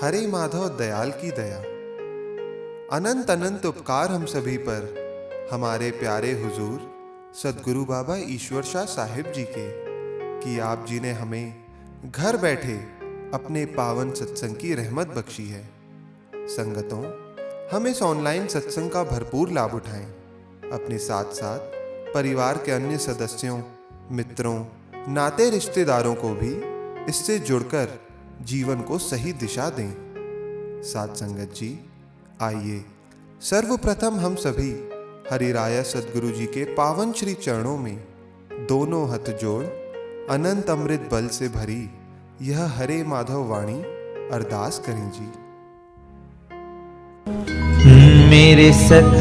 हरे माधव दयाल की दया। अनंत अनंत उपकार हम सभी पर हमारे प्यारे हुजूर सदगुरु बाबा ईश्वर शाह साहिब जी के, कि आप जी ने हमें घर बैठे अपने पावन सत्संग की रहमत बख्शी है। संगतों, हम इस ऑनलाइन सत्संग का भरपूर लाभ उठाएं। अपने साथ साथ परिवार के अन्य सदस्यों, मित्रों, नाते रिश्तेदारों को भी इससे जुड़कर जीवन को सही दिशा दें। साथ संगत जी, आइए सर्वप्रथम हम सभी हरिराया सदगुरु जी के पावन श्री चरणों में दोनों हाथ जोड़ अनंत अमृत बल से भरी यह हरे माधव वाणी अरदास करें जी। मेरे सतगुरा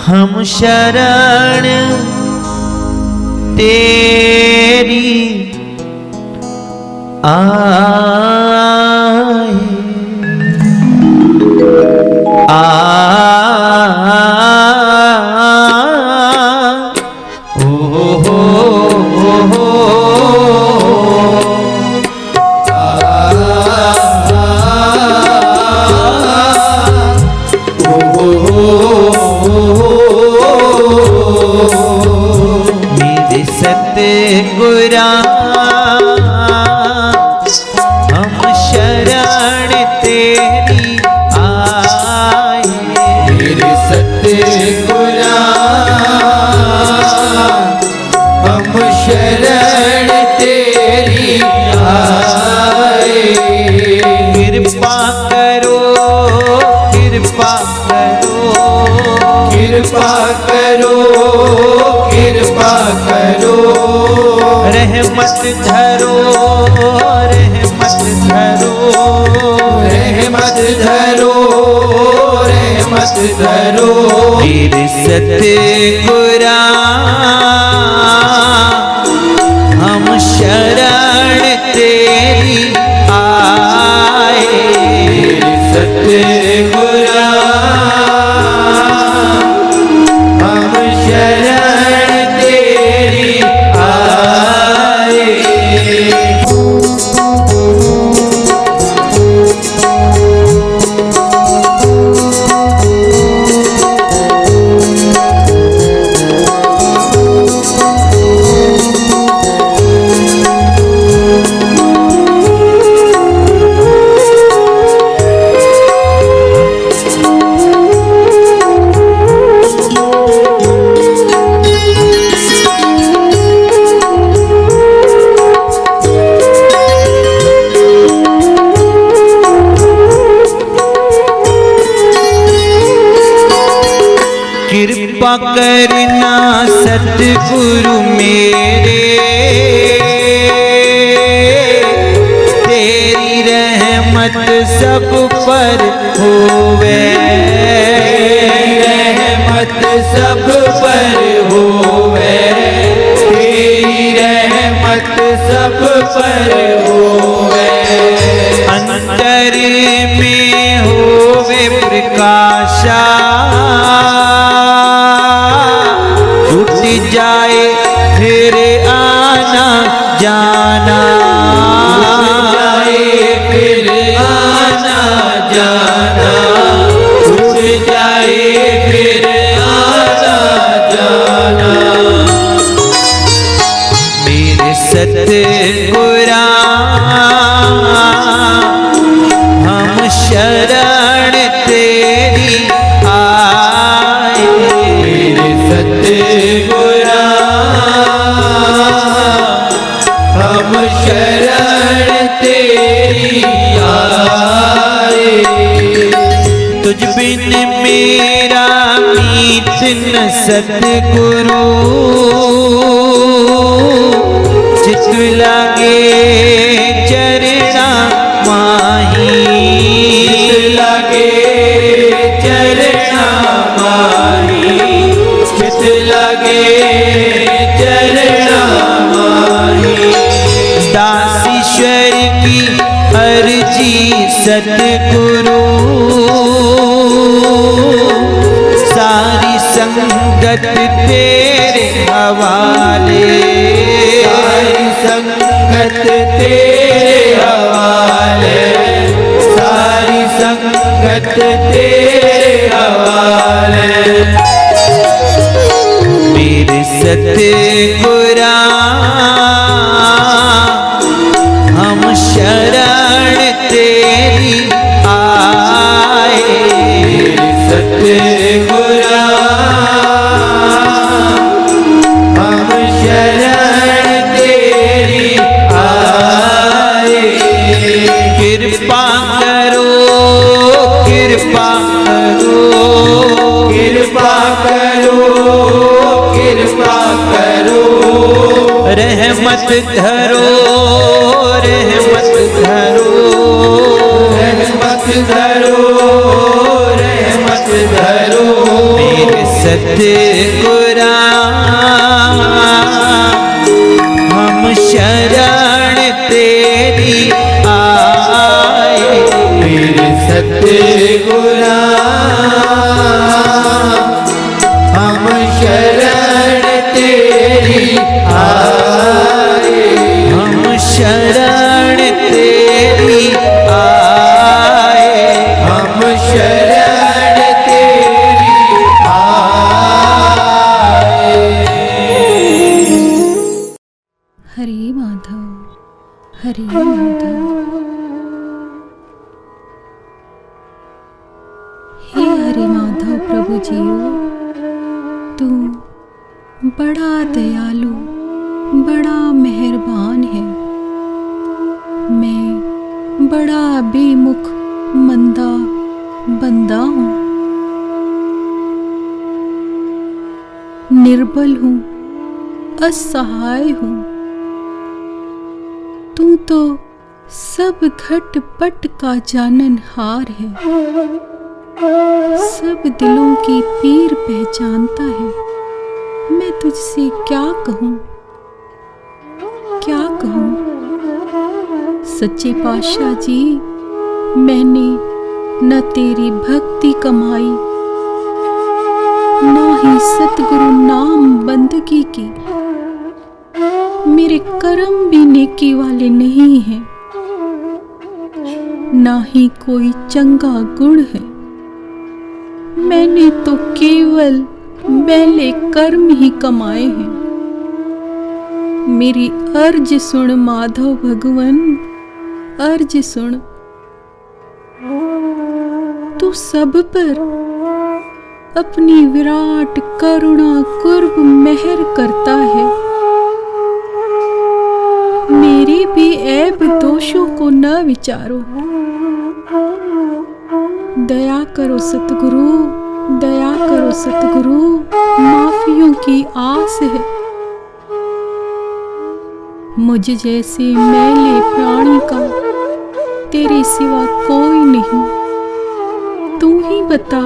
हम शरण तेरी सतगुरा हम शरण तेरी आए। मेरे सतगुरा हम शरण तेरी आए। कृपा करो, कृपा करो, कृपा करो, कृपा करो। रहमत धरो, रहमत धरो, रहमत धरो, रहमत धरो। मेरे सतगुरा हम शरण तेरी आए। मेरे सतगुरा हम शरण तेरी आए। कृपा करना सतगुरु मेरे, तेरी रहमत सब पर होवे। रहमत सब पर होवे, तेरी रहमत सब पर होवे। अंतर में होवे प्रकाशा, छूट जाए फिर आना जाना। जाए फिर आना जाना, छूट जाए फिर आना जाना। मेरे सतगुरा हम शरण तेरी आए। मेरे सतगुरा हम शरण तेरी आए। तुझ बिन मेरा मीत न सतगुरु, चित लागे चरना माही। लागे चरना माही, चित लागे चरना माही। दासीश्वर की अर्जी सतगुरु, सारी संगत तेरे हवाले, सारी संगत तेरे हवाले, सारी संगत तेरे हवाले। मेरे सतगुरा हम शरण तेरी आए, सतगुरा हम शरण तेरी आए। कृपा करो, कृपा करो, कृपा करो, कृपा करो, रहमत धरो, रहमत धरो, रहमत धरो, रहमत धरो। मेरे सतगुरा हम शरण तेरी आए, मेरे सतगुरा हम शरण तेरी आए, हम शरण तेरी आए, हम शरण तेरी आए। हरे माधव, हरे माधव। हे हरे माधव प्रभु जियो, तू बड़ा दयालु, बड़ा मेहरबान है। मैं बड़ा बेमुख मंदा बंदा हूँ, निर्बल हूँ, असहाय हूँ। तू तो सब घटपट का जाननहार है, सब दिलों की पीर पहचानता है। मैं तुझसे क्या कहूँ, क्या कहूँ। सच्चे पातशाह जी, मैंने न तेरी भक्ति कमाई, ना ही सतगुरु नाम बंदगी की। मेरे कर्म भी नेकी वाले नहीं हैं, ना ही कोई चंगा गुण है। मैंने तो केवल मैले कर्म ही कमाए हैं। मेरी अर्ज सुन माधव भगवन, अर्ज सुन। तू सब पर अपनी विराट करुणा कुर्ब मेहर करता है। मेरे भी ऐब दोषों को न विचारो। दया करो सतगुरु, दया करो सतगुरु, माफियों की आस है। मुझ जैसे मैले प्राणी का तेरे सिवा कोई नहीं। तू ही बता,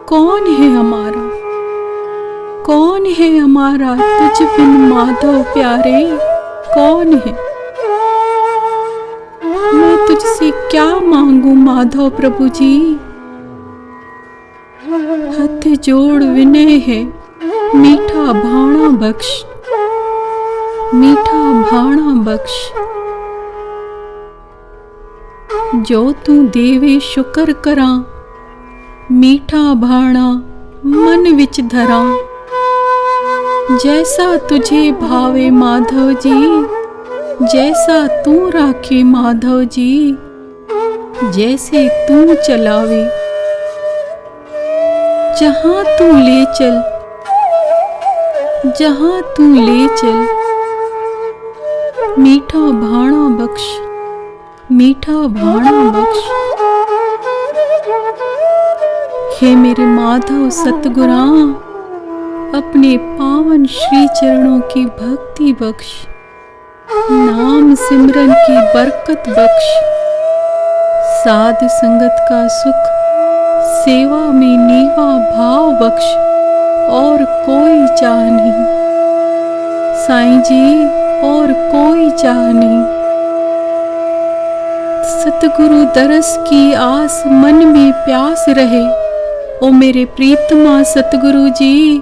कौन है हमारा, कौन है हमारा तुझ बिन माधव प्यारे, कौन है। मैं तुझसे क्या मांगू माधव प्रभु जी। हाथ जोड़ विनय है, मीठा भाणा बख्श, मीठा भाणा बख्श। जो तू देवे शुक्र करा, मीठा भाणा मन विच धरा। जैसा तुझे भावे माधव जी, जैसा तू राखे माधव जी, जैसे तू चलावे। जहाँ तू ले चल, जहाँ तू ले चल। मीठा भाणा बख्श, मीठा भाणा बख्श। हे मेरे माधव सतगुरा, अपने पावन श्री चरणों की भक्ति बख्श, नाम सिमरन की बरकत बख्श, साध संगत का सुख, सेवा में नीवा भाव बख्श, और कोई चाह नहीं साईं जी, और कोई चाह नहीं। सतगुरु दरस की आस मन में प्यास रहे, ओ मेरे प्रीतमा सतगुरु जी,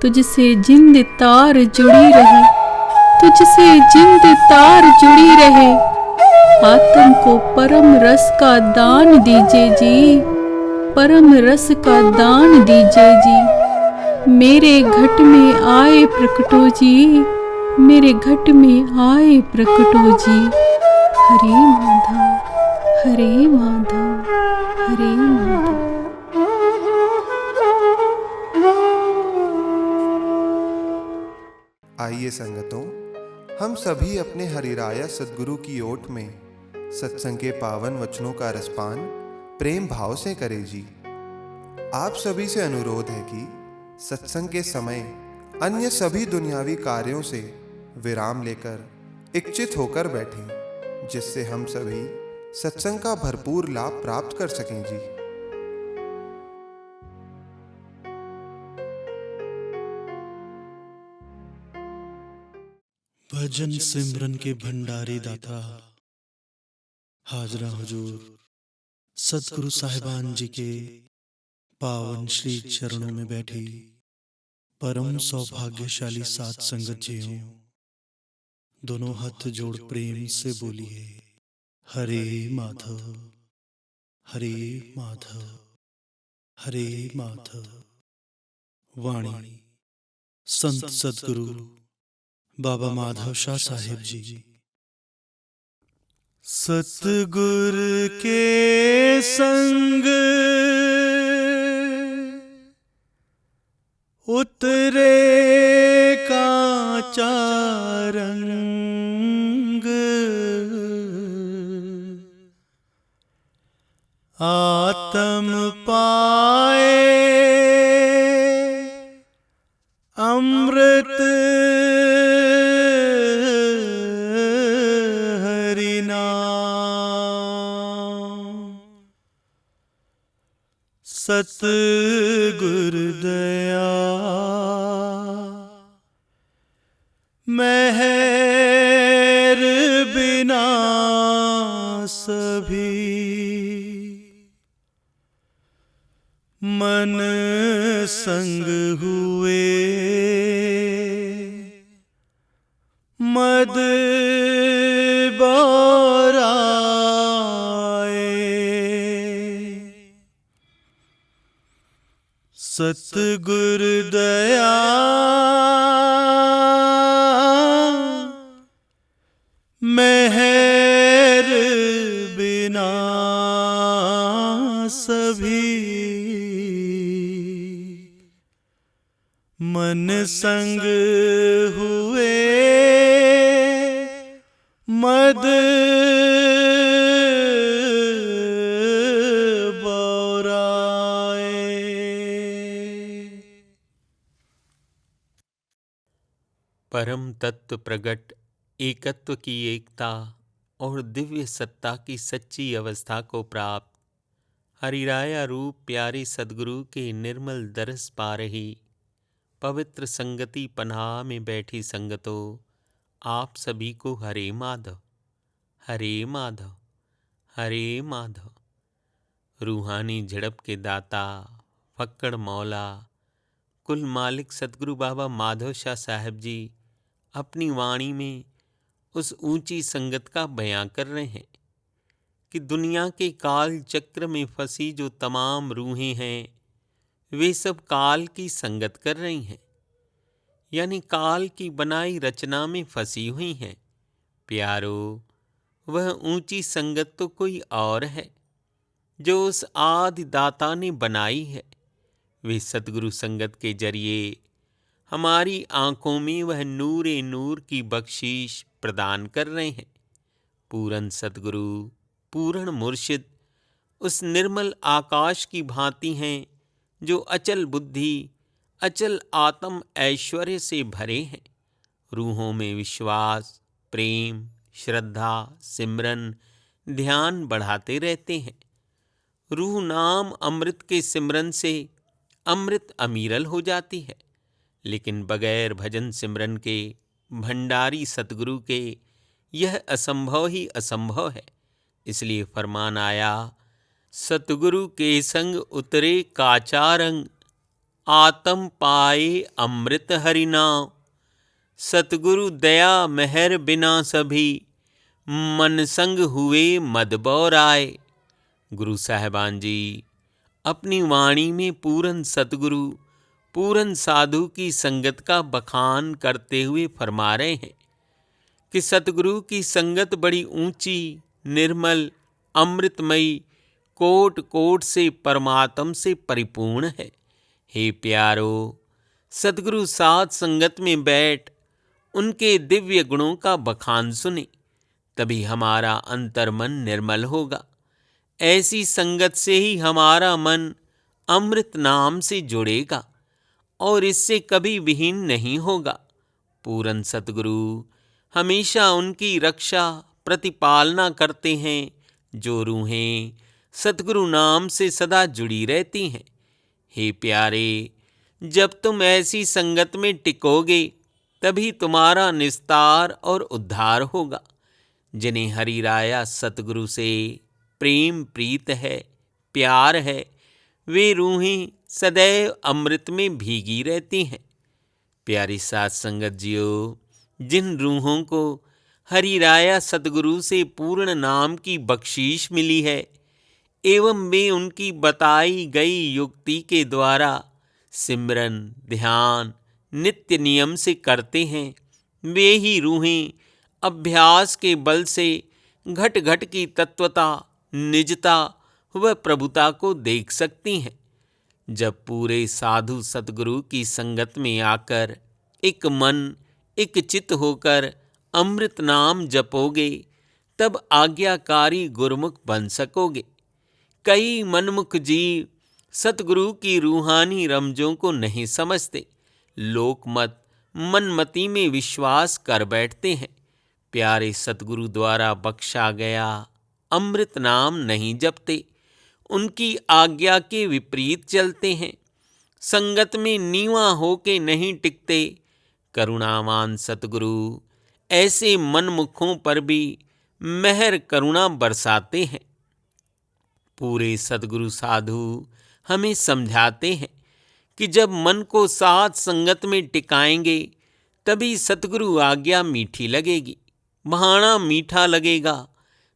तुझसे जिंद तार जुड़ी रहे, तुझसे जिंद तार जुड़ी रहे। आत्म को परम रस का दान दीजिए जी, परम रस का दान दीजिए जी। मेरे घट में आए प्रकटो जी, मेरे घट में आए प्रकटो जी। हरे माधव, हरे माधव, हरे माधव। आइए संगतों, हम सभी अपने हरिराया सद्गुरु की ओट में सत्संग के पावन वचनों का रसपान प्रेम भाव से करें जी। आप सभी से अनुरोध है कि सत्संग के समय अन्य सभी दुनियावी कार्यों से विराम लेकर इच्छित होकर बैठें, जिससे हम सभी सत्संग का भरपूर लाभ प्राप्त कर सकें जी। भजन सिमरन के भंडारी दाता हाजरा हुजूर सतगुरु साहिबान जी के पावन श्री चरणों में बैठी परम सौभाग्यशाली सात संगत जियों, दोनों हाथ जोड़ प्रेम से बोलिए हरे माधव, हरे माधव, हरे माधव। वाणी संत सतगुरु बाबा माधव शाह साहिब जी। सतगुर के संग उतरे कांचा रंग, आत्म पाए अमृत हरि नाम। सतगुर दया मेहर बिना सभी मन संग हुए मद बौराए। सतगुर दया मेहर बिना सभी मन संग हुए मद बौराए। परम तत्व प्रगट एकत्व की एकता और दिव्य सत्ता की सच्ची अवस्था को प्राप्त हरिराया रूप प्यारे सद्गुरु के निर्मल दरस पा रही पवित्र संगति पनाह में बैठी संगतों, आप सभी को हरे माधव, हरे माधव, हरे माधव। रूहानी झड़प के दाता फक्कड़ मौला कुल मालिक सतगुरु बाबा माधव शाह साहिब जी अपनी वाणी में उस ऊंची संगत का बयां कर रहे हैं कि दुनिया के काल चक्र में फंसी जो तमाम रूहें हैं, वे सब काल की संगत कर रही हैं, यानी काल की बनाई रचना में फंसी हुई हैं। प्यारो, वह ऊंची संगत तो कोई और है जो उस आदि दाता ने बनाई है। वे सतगुरु संगत के जरिए हमारी आंखों में वह नूरे नूर की बख्शीश प्रदान कर रहे हैं। पूरन सतगुरु, पूर्ण मुर्शिद उस निर्मल आकाश की भांति हैं जो अचल बुद्धि, अचल आत्म ऐश्वर्य से भरे हैं। रूहों में विश्वास, प्रेम, श्रद्धा, सिमरन, ध्यान बढ़ाते रहते हैं। रूह नाम अमृत के सिमरन से अमृत अमीरल हो जाती है, लेकिन बगैर भजन सिमरन के भंडारी सतगुरु के यह असंभव ही असंभव है। इसलिए फरमान आया, सतगुरु के संग उतरे काचा रंग, आत्म पाए अमृत हरि नाम। सतगुरु दया मेहर बिना सभी, मन संग हुए मद बौराए। गुरु साहिबान जी अपनी वाणी में पूरन सतगुरु, पूरन साधु की संगत का बखान करते हुए फरमा रहे हैं कि सतगुरु की संगत बड़ी ऊंची, निर्मल, अमृतमयी, कोट कोट से परमात्म से परिपूर्ण है। हे प्यारो, सतगुरु साथ संगत में बैठ उनके दिव्य गुणों का बखान सुने, तभी हमारा अंतर्मन निर्मल होगा। ऐसी संगत से ही हमारा मन अमृत नाम से जुड़ेगा और इससे कभी विहीन नहीं होगा। पूरन सतगुरु हमेशा उनकी रक्षा प्रतिपालना करते हैं जो रूहें सतगुरु नाम से सदा जुड़ी रहती हैं। हे प्यारे, जब तुम ऐसी संगत में टिकोगे तभी तुम्हारा निस्तार और उद्धार होगा। जिन्हें हरि राया सतगुरु से प्रेम प्रीत है, प्यार है, वे रूहें सदैव अमृत में भीगी रहती हैं। प्यारी साथ संगत जियो, जिन रूहों को हरि राया सतगुरु से पूर्ण नाम की बख्शीश मिली है एवं वे उनकी बताई गई युक्ति के द्वारा सिमरन ध्यान नित्य नियम से करते हैं, वे ही रूहें अभ्यास के बल से घट घट की तत्वता, निजता व प्रभुता को देख सकती हैं। जब पूरे साधु सतगुरु की संगत में आकर एक मन एक चित्त होकर अमृत नाम जपोगे, तब आज्ञाकारी गुरुमुख बन सकोगे। कई मनमुख जीव सतगुरु की रूहानी रमजों को नहीं समझते, लोकमत मनमति में विश्वास कर बैठते हैं। प्यारे सतगुरु द्वारा बख्शा गया अमृत नाम नहीं जपते, उनकी आज्ञा के विपरीत चलते हैं, संगत में नीवा होके नहीं टिकते। करुणावान सतगुरु ऐसे मनमुखों पर भी मेहर करुणा बरसाते हैं। पूरे सतगुरु साधु हमें समझाते हैं कि जब मन को साथ संगत में टिकाएंगे तभी सतगुरु आज्ञा मीठी लगेगी, बहाना मीठा लगेगा।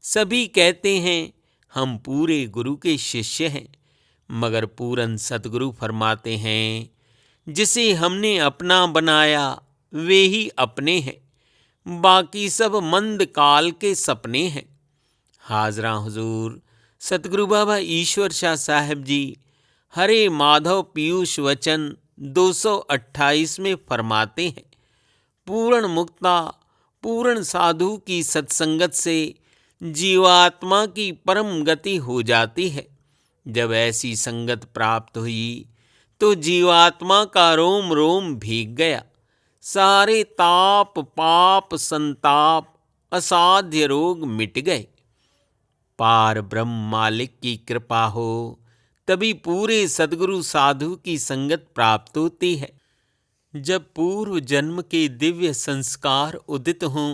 सभी कहते हैं हम पूरे गुरु के शिष्य हैं, मगर पूरन सतगुरु फरमाते हैं जिसे हमने अपना बनाया वे ही अपने हैं, बाकी सब मंद काल के सपने हैं। हाजरा हुजूर सतगुरु बाबा ईश्वर शाह साहिब जी हरे माधव पीयूष वचन 228 में फरमाते हैं, पूर्ण मुक्ता पूर्ण साधु की सत्संगत से जीवात्मा की परम गति हो जाती है। जब ऐसी संगत प्राप्त हुई तो जीवात्मा का रोम रोम भीग गया, सारे ताप पाप संताप असाध्य रोग मिट गए। पार ब्रह्म मालिक की कृपा हो तभी पूरे सद्गुरु साधु की संगत प्राप्त होती है। जब पूर्व जन्म के दिव्य संस्कार उदित हों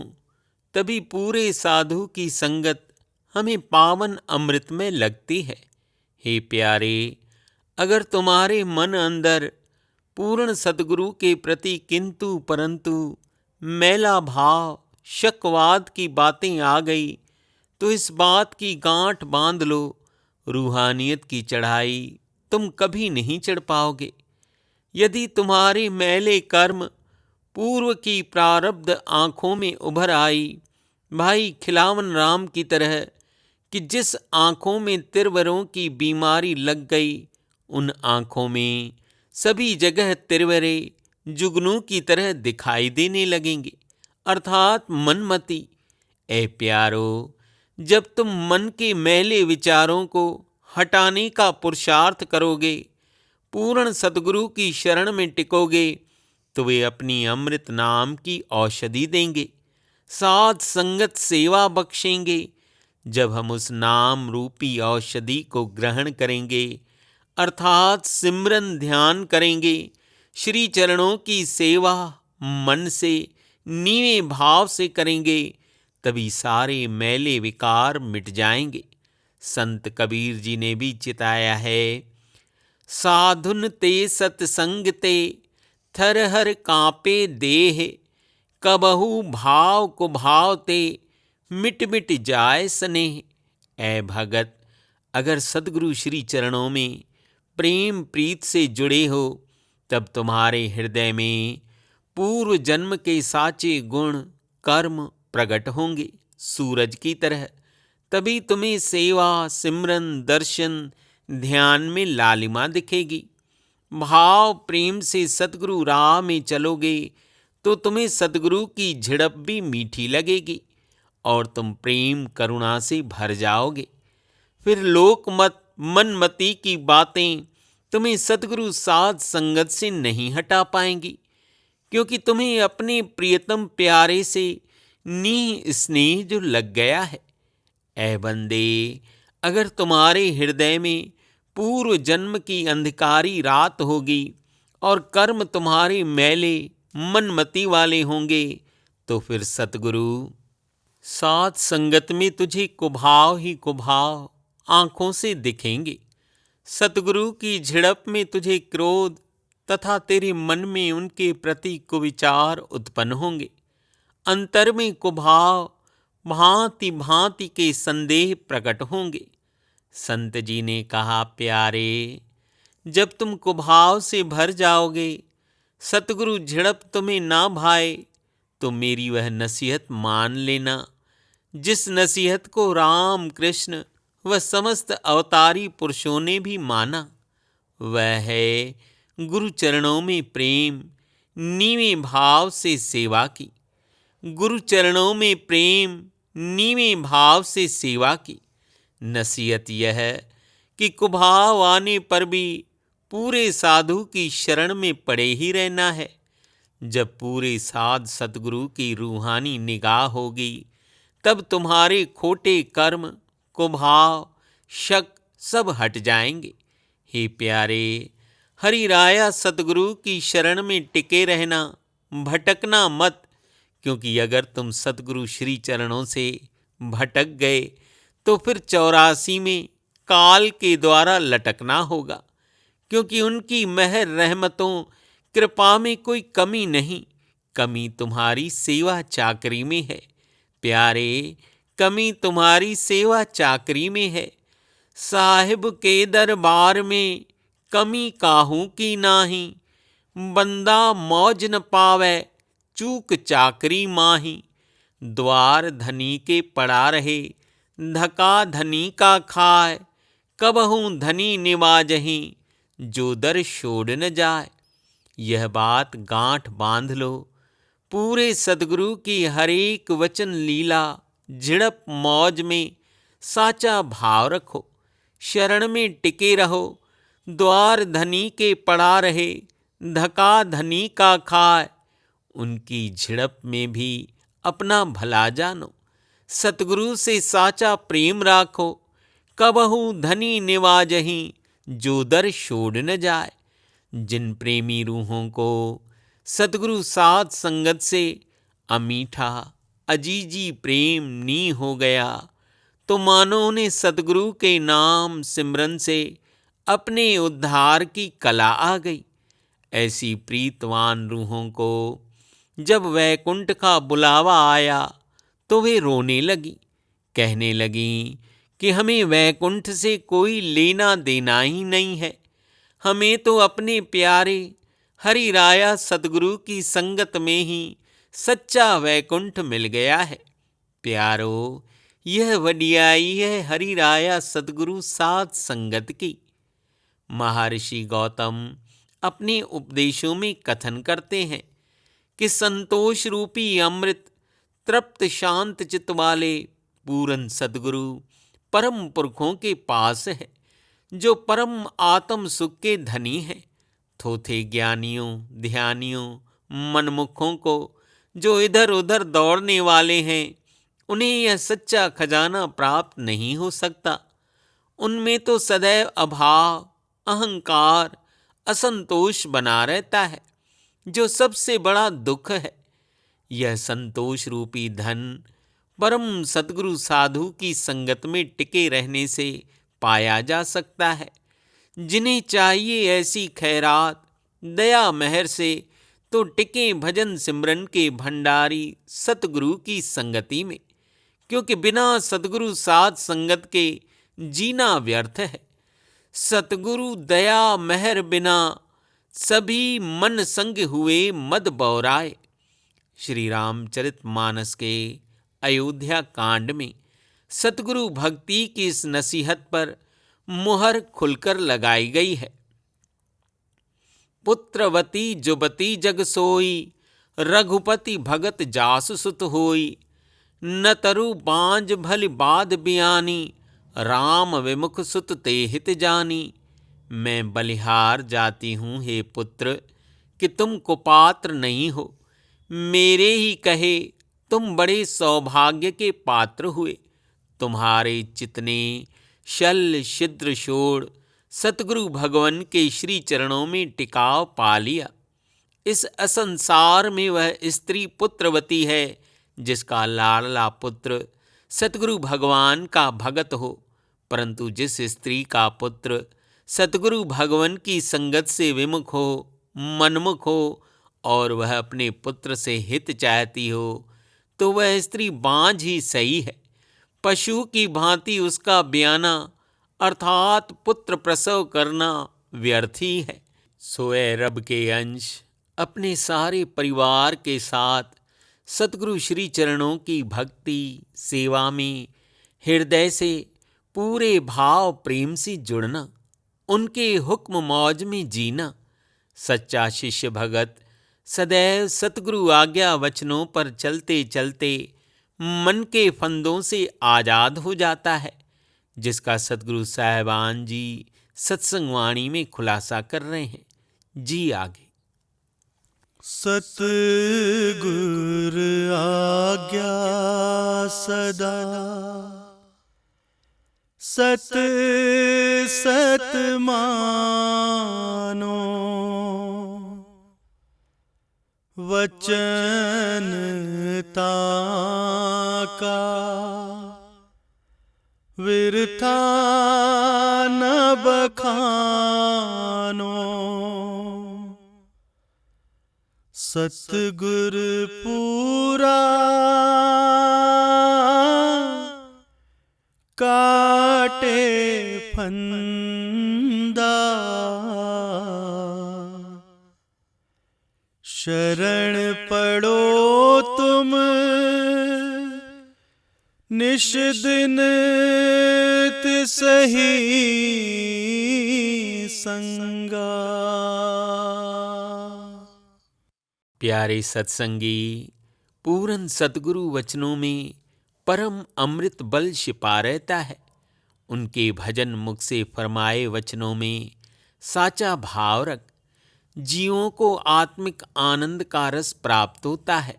तभी पूरे साधु की संगत हमें पावन अमृत में लगती है। हे प्यारे, अगर तुम्हारे मन अंदर पूर्ण सद्गुरु के प्रति किंतु परंतु मैला भाव शकवाद की बातें आ गई तो इस बात की गांठ बांध लो, रूहानियत की चढ़ाई तुम कभी नहीं चढ़ पाओगे। यदि तुम्हारे मैले कर्म पूर्व की प्रारब्ध आँखों में उभर आई, भाई खिलावन राम की तरह कि जिस आँखों में तिरवरों की बीमारी लग गई, उन आँखों में सभी जगह तिरवरे जुगनू की तरह दिखाई देने लगेंगे, अर्थात मनमति। ए प्यारो, जब तुम मन के मैले विचारों को हटाने का पुरुषार्थ करोगे, पूर्ण सद्गुरु की शरण में टिकोगे, तो वे अपनी अमृत नाम की औषधि देंगे, साथ संगत सेवा बख्शेंगे। जब हम उस नाम रूपी औषधि को ग्रहण करेंगे, अर्थात सिमरन ध्यान करेंगे, श्री चरणों की सेवा मन से नीवे भाव से करेंगे, तभी सारे मैले विकार मिट जाएंगे, संत कबीर जी ने भी चिताया है, साधुन ते सतसंग ते थर हर कांपे देह, कबहू भाव को भाव ते मिट मिट जाए स्नेह। ऐ भगत, अगर सद्गुरु श्री चरणों में प्रेम प्रीत से जुड़े हो, तब तुम्हारे हृदय में पूर्व जन्म के साचे गुण कर्म प्रकट होंगे सूरज की तरह। तभी तुम्हें सेवा सिमरन दर्शन ध्यान में लालिमा दिखेगी। भाव प्रेम से सतगुरु राह में चलोगे तो तुम्हें सतगुरु की झिड़प भी मीठी लगेगी और तुम प्रेम करुणा से भर जाओगे। फिर लोकमत मनमति की बातें तुम्हें सतगुरु साध संगत से नहीं हटा पाएंगी, क्योंकि तुम्हें अपने प्रियतम प्यारे से नीह स्नेह जो लग गया है। ऐ बंदे, अगर तुम्हारे हृदय में पूर्व जन्म की अंधकारी रात होगी और कर्म तुम्हारे मैले मनमति वाले होंगे, तो फिर सतगुरु साध संगत में तुझे कुभाव ही कुभाव आंखों से दिखेंगे। सतगुरु की झिड़प में तुझे क्रोध तथा तेरे मन में उनके प्रति कुविचार उत्पन्न होंगे। अंतर में कुभाव भांति भांति के संदेह प्रकट होंगे। संत जी ने कहा, प्यारे, जब तुम कुभाव से भर जाओगे, सतगुरु झिड़प तुम्हें ना भाए, तो मेरी वह नसीहत मान लेना, जिस नसीहत को राम कृष्ण व समस्त अवतारी पुरुषों ने भी माना। वह है गुरु चरणों में प्रेम नीवे भाव से सेवा की। गुरु चरणों में प्रेम नीवे भाव से सेवा की। नसीहत यह है कि कुभाव आने पर भी पूरे साधु की शरण में पड़े ही रहना है। जब पूरे साध सतगुरु की रूहानी निगाह होगी, तब तुम्हारे खोटे कर्म कुभाव शक सब हट जाएंगे। हे प्यारे, हरि राया सतगुरु की शरण में टिके रहना, भटकना मत, क्योंकि अगर तुम सतगुरु श्री चरणों से भटक गए तो फिर 84 में काल के द्वारा लटकना होगा, क्योंकि उनकी मेहर रहमतों कृपा में कोई कमी नहीं। कमी तुम्हारी सेवा चाकरी में है प्यारे, कमी तुम्हारी सेवा चाकरी में है। साहिब के दरबार में कमी काहू की नाही, बंदा मौज न पावे चूक चाकरी माही। द्वार धनी के पड़ा रहे, धका धनी का खाए, कबहू धनी निवाजही, जो दर छोड़ न जाए। यह बात गांठ बांध लो। पूरे सद्गुरु की हरेक वचन लीला झिड़प मौज में साचा भाव रखो, शरण में टिके रहो। द्वार धनी के पड़ा रहे, धका धनी का खाए, उनकी झिड़प में भी अपना भला जानो। सतगुरु से साचा प्रेम राखो, कबहू धनी निवाजही, जो दर छोड़ न जाए। जिन प्रेमी रूहों को सतगुरु साध संगत से अमीठा अजीजी प्रेम नी हो गया, तो मानो उन्हें सतगुरु के नाम सिमरन से अपने उद्धार की कला आ गई। ऐसी प्रीतवान रूहों को जब वैकुंठ का बुलावा आया तो वे रोने लगी, कहने लगी कि हमें वैकुंठ से कोई लेना देना ही नहीं है। हमें तो अपने प्यारे हरि राया सतगुरु की संगत में ही सच्चा वैकुंठ मिल गया है। प्यारो, यह वडियाई है हरि राया सतगुरु साध संगत की। महर्षि गौतम अपने उपदेशों में कथन करते हैं कि संतोष रूपी अमृत तृप्त शांत चित्त वाले पूरन सद्गुरु परम पुरखों के पास है, जो परम आत्म सुख के धनी हैं। थोथे ज्ञानियों ध्यानियों मनमुखों को जो इधर उधर दौड़ने वाले हैं, उन्हें यह सच्चा खजाना प्राप्त नहीं हो सकता। उनमें तो सदैव अभाव अहंकार असंतोष बना रहता है, जो सबसे बड़ा दुख है। यह संतोष रूपी धन परम सद्गुरु साधु की संगत में टिके रहने से पाया जा सकता है। जिन्हें चाहिए ऐसी खैरात दया मेहर से तो टिके भजन सिमरन के भंडारी सतगुरु की संगति में, क्योंकि बिना सतगुरु साध संगत के जीना व्यर्थ है। सतगुरु दया मेहर बिना सभी मन संग हुए मद बौराए। श्री रामचरितमानस के अयोध्या कांड में सतगुरु भक्ति की इस नसीहत पर मुहर खुलकर लगाई गई है। पुत्रवती जुबती जग सोई, रघुपति भगत जासु सुत होई। न तरु बांझ भली बाध बियानी, राम विमुख सुत ते हित जानी। मैं बलिहार जाती हूँ हे पुत्र, कि तुम कुपात्र नहीं हो। मेरे ही कहे तुम बड़े सौभाग्य के पात्र हुए। तुम्हारे चितने शल छिद्र शोड़ सतगुरु भगवान के श्री चरणों में टिकाव पा लिया। इस असंसार में वह स्त्री पुत्रवती है जिसका लाडला पुत्र सतगुरु भगवान का भगत हो, परंतु जिस स्त्री का पुत्र सतगुरु भगवान की संगत से विमुख हो, मनमुख हो और वह अपने पुत्र से हित चाहती हो, तो वह स्त्री बांझ ही सही है। पशु की भांति उसका ब्याना अर्थात पुत्र प्रसव करना व्यर्थ ही है। सोए रब के अंश अपने सारे परिवार के साथ सतगुरु श्री चरणों की भक्ति सेवा में हृदय से पूरे भाव प्रेम से जुड़ना, उनके हुक्म मौज में जीना। सच्चा शिष्य भगत सदैव सतगुरु आज्ञा वचनों पर चलते चलते मन के फंदों से आजाद हो जाता है, जिसका सतगुरु साहिबान जी सत्संग वाणी में खुलासा कर रहे हैं। जी आगे। सतगुर आज्ञा सदा सत सत मानो, वचन ताका विरथा न बखानो। सतगुर पूरा काटे फंदा, शरण पड़ो तुम निश दिन तिसही संगा। प्यारे सत्संगी, पूरन सतगुरु वचनों में परम अमृत बल छिपा रहता है। उनके भजन मुख से फरमाए वचनों में साचा भाव रख जीवों को आत्मिक आनंद का रस प्राप्त होता है।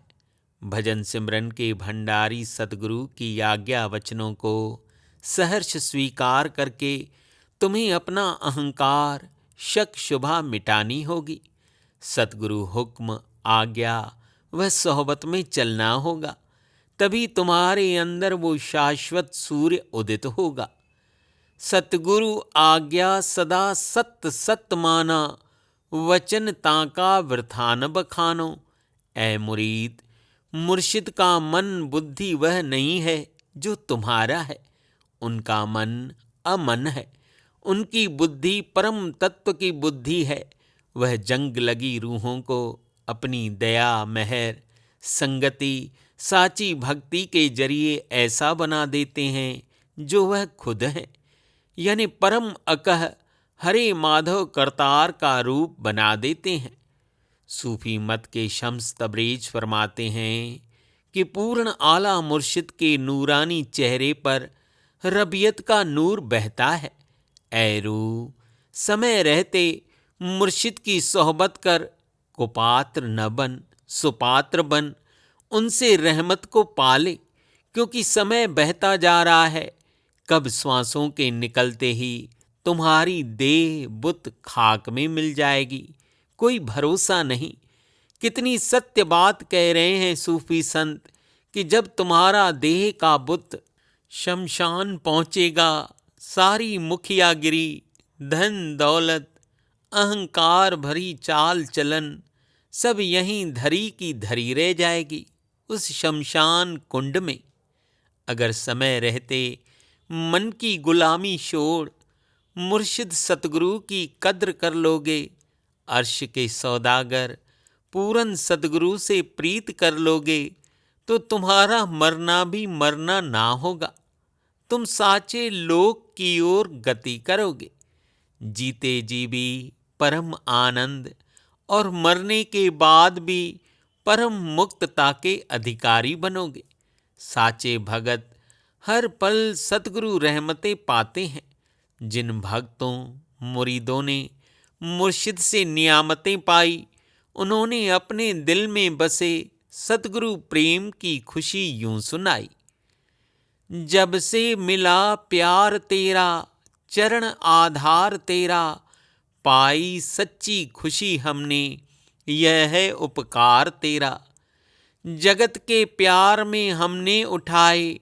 भजन सिमरन के भंडारी सतगुरु की आज्ञा वचनों को सहर्ष स्वीकार करके तुम्हें अपना अहंकार शक शुभा मिटानी होगी। सतगुरु हुक्म आज्ञा व सोहबत में चलना होगा, तभी तुम्हारे अंदर वो शाश्वत सूर्य उदित होगा। सतगुरु आज्ञा सदा सत्य सत्य माना, वचन ताका वृथा न बखानो। ऐ मुरीद, मुर्शिद का मन बुद्धि वह नहीं है जो तुम्हारा है। उनका मन अमन है, उनकी बुद्धि परम तत्व की बुद्धि है। वह जंग लगी रूहों को अपनी दया मेहर संगति साची भक्ति के जरिए ऐसा बना देते हैं जो वह खुद है, यानी परम अकह हरे माधव करतार का रूप बना देते हैं। सूफी मत के शम्स तबरेज फरमाते हैं कि पूर्ण आला मुर्शिद के नूरानी चेहरे पर रबियत का नूर बहता है। ऐ रूह, समय रहते मुर्शिद की सोहबत कर, कुपात्र न बन सुपात्र बन, उनसे रहमत को पाले, क्योंकि समय बहता जा रहा है। कब श्वासों के निकलते ही तुम्हारी देह बुत खाक में मिल जाएगी, कोई भरोसा नहीं। कितनी सत्य बात कह रहे हैं सूफी संत कि जब तुम्हारा देह का बुत शमशान पहुँचेगा, सारी मुखियागिरी, धन दौलत, अहंकार भरी चाल चलन सब यहीं धरी की धरी रह जाएगी। उस शमशान कुंड में अगर समय रहते मन की गुलामी छोड़ मुर्शिद सतगुरु की कद्र कर लोगे, अर्श के सौदागर पूरन सतगुरु से प्रीत कर लोगे, तो तुम्हारा मरना भी मरना ना होगा। तुम साचे लोक की ओर गति करोगे। जीते जी भी परम आनंद और मरने के बाद भी परम मुक्तता के अधिकारी बनोगे। साचे भगत हर पल सतगुरु रहमतें पाते हैं। जिन भक्तों मुरीदों ने मुर्शिद से नियामतें पाई, उन्होंने अपने दिल में बसे सतगुरु प्रेम की खुशी यूं सुनाई। जब से मिला प्यार तेरा, चरण आधार तेरा, पाई सच्ची खुशी हमने, यह है उपकार तेरा। जगत के प्यार में हमने उठाए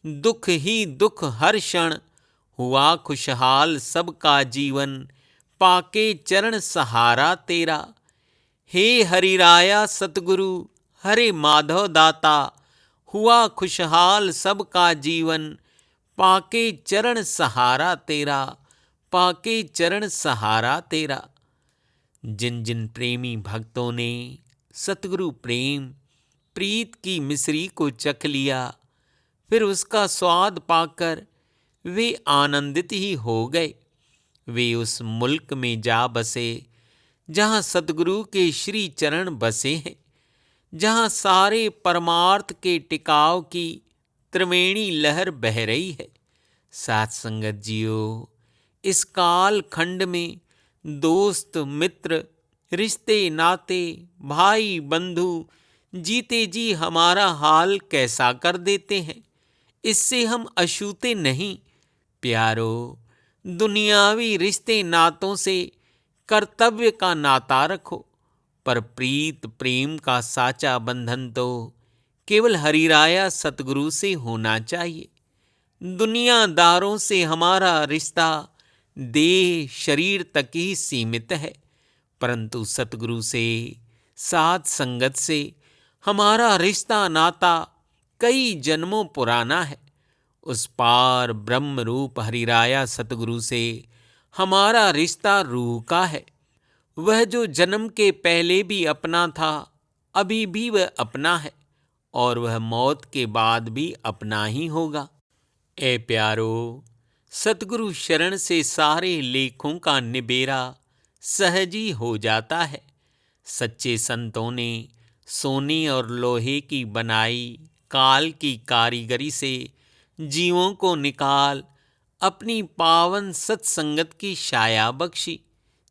दुख ही दुख हर क्षण, हुआ खुशहाल सबका जीवन, पाके चरण सहारा तेरा। हे हरिराया सतगुरु हरे माधव दाता, हुआ खुशहाल सबका जीवन, पाके चरण सहारा तेरा, पाके चरण सहारा तेरा। जिन जिन प्रेमी भक्तों ने सतगुरु प्रेम प्रीत की मिश्री को चख लिया, फिर उसका स्वाद पाकर वे आनंदित ही हो गए। वे उस मुल्क में जा बसे जहाँ सतगुरु के श्री चरण बसे हैं, जहाँ सारे परमार्थ के टिकाव की त्रिवेणी लहर बह रही है। साथ संगत जियो, इस काल खंड में दोस्त मित्र रिश्ते नाते भाई बंधु जीते जी हमारा हाल कैसा कर देते हैं। इससे हम अछूते नहीं। प्यारो, दुनियावी रिश्ते नातों से कर्तव्य का नाता रखो, पर प्रीत प्रेम का साचा बंधन तो केवल हरिराया सतगुरु से होना चाहिए। दुनियादारों से हमारा रिश्ता देह शरीर तक ही सीमित है, परंतु सतगुरु से साथ संगत से हमारा रिश्ता नाता कई जन्मों पुराना है। उस पार ब्रह्म रूप हरिराया सतगुरु से हमारा रिश्ता रूह का है। वह जो जन्म के पहले भी अपना था, अभी भी वह अपना है और वह मौत के बाद भी अपना ही होगा। ए प्यारो, सतगुरु शरण से सारे लेखों का निबेरा सहज ही हो जाता है। सच्चे संतों ने सोने और लोहे की बनाई काल की कारीगरी से जीवों को निकाल अपनी पावन सत्संगत की छाया बख्शी।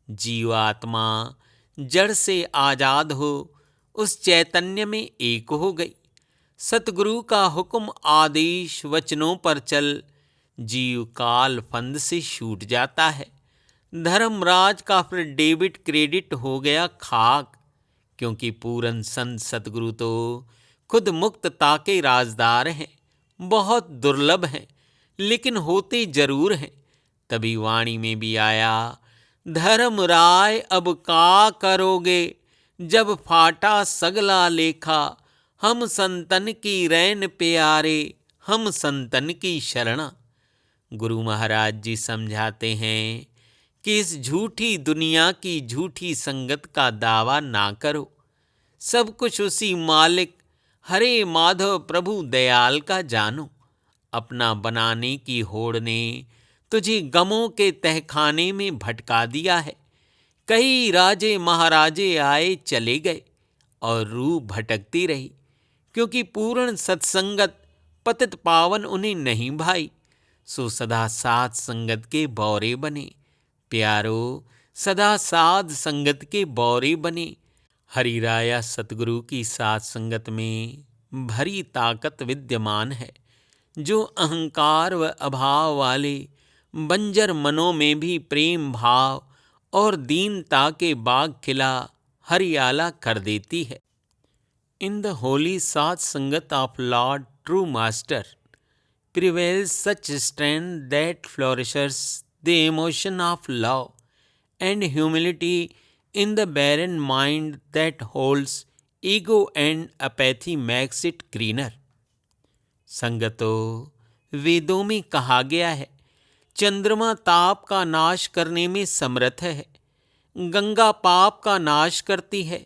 जीवात्मा जड़ से आजाद हो उस चैतन्य में एक हो गई। सतगुरु का हुक्म आदेश वचनों पर चल जीव काल फंद से छूट जाता है। धर्मराज का फिर डेबिट क्रेडिट हो गया खाक, क्योंकि पूरन संत सतगुरु तो खुद मुक्तता के राजदार हैं। बहुत दुर्लभ हैं, लेकिन होते जरूर हैं। तभी वाणी में भी आया, धर्मराय अब का करोगे, जब फाटा सगला लेखा, हम संतन की रैन प्यारे, हम संतन की शरणा। गुरु महाराज जी समझाते हैं कि इस झूठी दुनिया की झूठी संगत का दावा ना करो। सब कुछ उसी मालिक हरे माधव प्रभु दयाल का जानो। अपना बनाने की होड़ ने तुझे गमों के तहखाने में भटका दिया है। कई राजे महाराजे आए चले गए और रूह भटकती रही, क्योंकि पूर्ण सत्संगत पतित पावन उन्हें नहीं भाई। सो सदा साथ संगत के बौरे बने। प्यारो, सदा साध संगत के बौरे बने। हरिराया सतगुरु की साथ संगत में भरी ताकत विद्यमान है, जो अहंकार व अभाव वाले बंजर मनों में भी प्रेम भाव और दीनता के बाग खिला हरियाला कर देती है। In the holy Sat Sangat of Lord True Master prevails such strength that flourishes the emotion of love and humility in the barren mind that holds ego and apathy makes it greener. संगतो वेदों में कहा गया है, चंद्रमा ताप का नाश करने में समर्थ है, गंगा पाप का नाश करती है,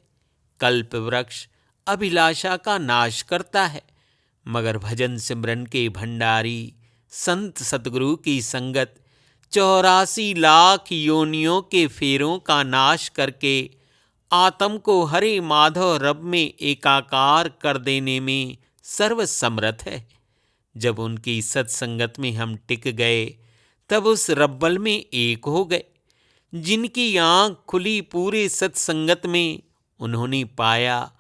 कल्प वृक्ष अभिलाषा का नाश करता है, मगर भजन सिमरन के भंडारी संत सतगुरु की संगत 84 लाख योनियों के फेरों का नाश करके आत्म को हरे माधव रब में एकाकार कर देने में सर्वसमर्थ है। जब उनकी सत्संगत में हम टिक गए तब उस रब्बल में एक हो गए। जिनकी आँख खुली पूरे सत्संगत में, उन्होंने पाया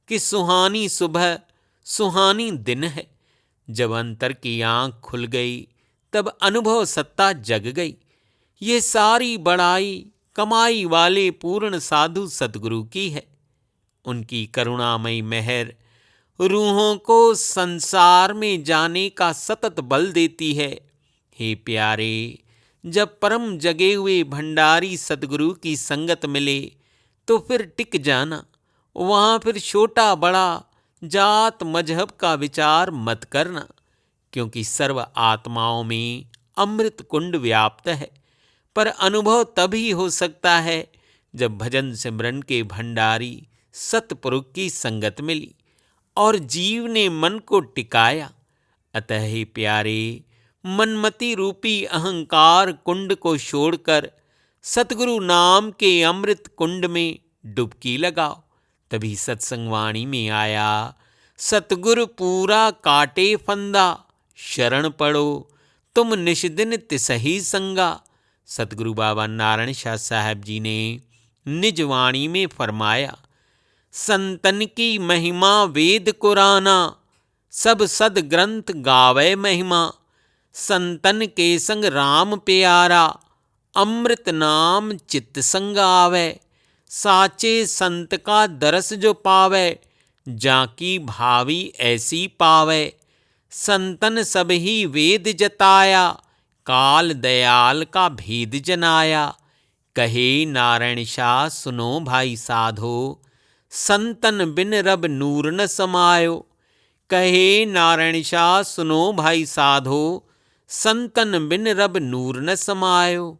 कि सुहानी सुबह सुहानी दिन है। जब अंतर की आँख खुल गई तब अनुभव सत्ता जग गई। ये सारी बड़ाई कमाई वाले पूर्ण साधु सतगुरु की है। उनकी करुणामयी मेहर रूहों को संसार में जाने का सतत बल देती है। हे प्यारे, जब परम जगे हुए भंडारी सतगुरु की संगत मिले तो फिर टिक जाना। वहाँ फिर छोटा बड़ा जात मजहब का विचार मत करना, क्योंकि सर्व आत्माओं में अमृत कुंड व्याप्त है। पर अनुभव तभी हो सकता है जब भजन सिमरन के भंडारी सतपुरुष की संगत मिली और जीव ने मन को टिकाया। अतः हे प्यारे, मनमति रूपी अहंकार कुंड को छोड़कर सतगुरु नाम के अमृत कुंड में डुबकी लगाओ। तभी सत्संगवाणी में आया, सतगुरु पूरा काटे फंदा, शरण पड़ो तुम निष्दिन तिसही संगा। सतगुरु बाबा नारायण शाह साहब जी ने निज वाणी में फरमाया, संतन की महिमा वेद कुराना, सब सद ग्रंथ गावे महिमा। संतन के संग राम प्यारा, अमृत नाम चित्त संग आवे। साचे संत का दरस जो पावे, जाकी भावी ऐसी पावे। संतन सब ही वेद जताया, काल दयाल का भेद जनाया। कहे नारायण शाह सुनो भाई साधो, संतन बिन रब नूर न समायो। कहे नारायण शाह सुनो भाई साधो, संतन बिन रब नूर न समायो।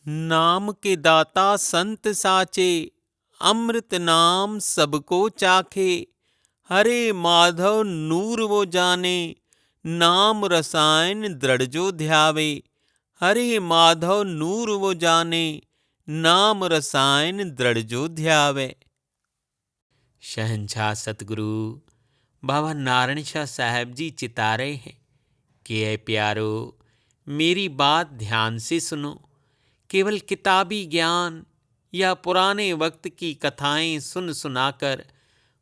नाम के दाता संत साचे, अमृत नाम सबको चाखे। हरे माधव नूर वो जाने, नाम रसायन दृढ़ जो ध्यावे। हरे माधव नूर वो जाने, नाम रसायन दृढ़ जो ध्यावे। शहंशाह सतगुरु बाबा नारायण शाह साहब जी चिता रहे हैं कि ऐ प्यारो, मेरी बात ध्यान से सुनो। केवल किताबी ज्ञान या पुराने वक्त की कथाएं सुन सुनाकर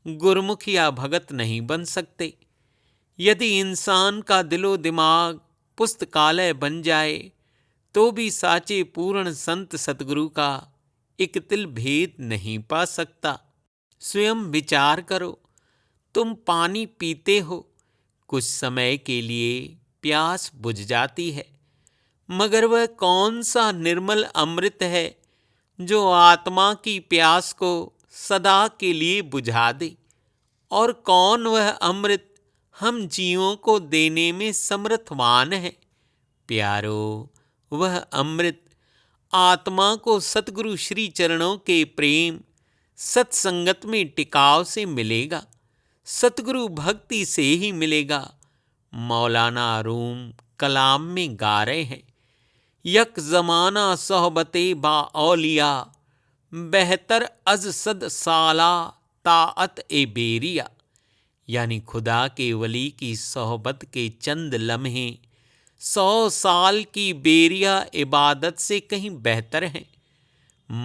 गुरमुख या भगत नहीं बन सकते। यदि इंसान का दिलो दिमाग पुस्तकालय बन जाए तो भी साचे पूर्ण संत सतगुरु का एक तिल भेद नहीं पा सकता। स्वयं विचार करो, तुम पानी पीते हो, कुछ समय के लिए प्यास बुझ जाती है, मगर वह कौन सा निर्मल अमृत है जो आत्मा की प्यास को सदा के लिए बुझा दे। और कौन वह अमृत हम जीवों को देने में समर्थवान है। प्यारो, वह अमृत आत्मा को सतगुरु श्री चरणों के प्रेम सत्संगत में टिकाव से मिलेगा, सतगुरु भक्ति से ही मिलेगा। मौलाना रूम कलाम में गा रहे हैं, यक जमाना सोहबते बा औलिया, बेहतर अज सद साला ताअत ए बेरिया। यानी खुदा के वली की सोहबत के चंद लम्हे 100 साल की बेरिया इबादत से कहीं बेहतर हैं।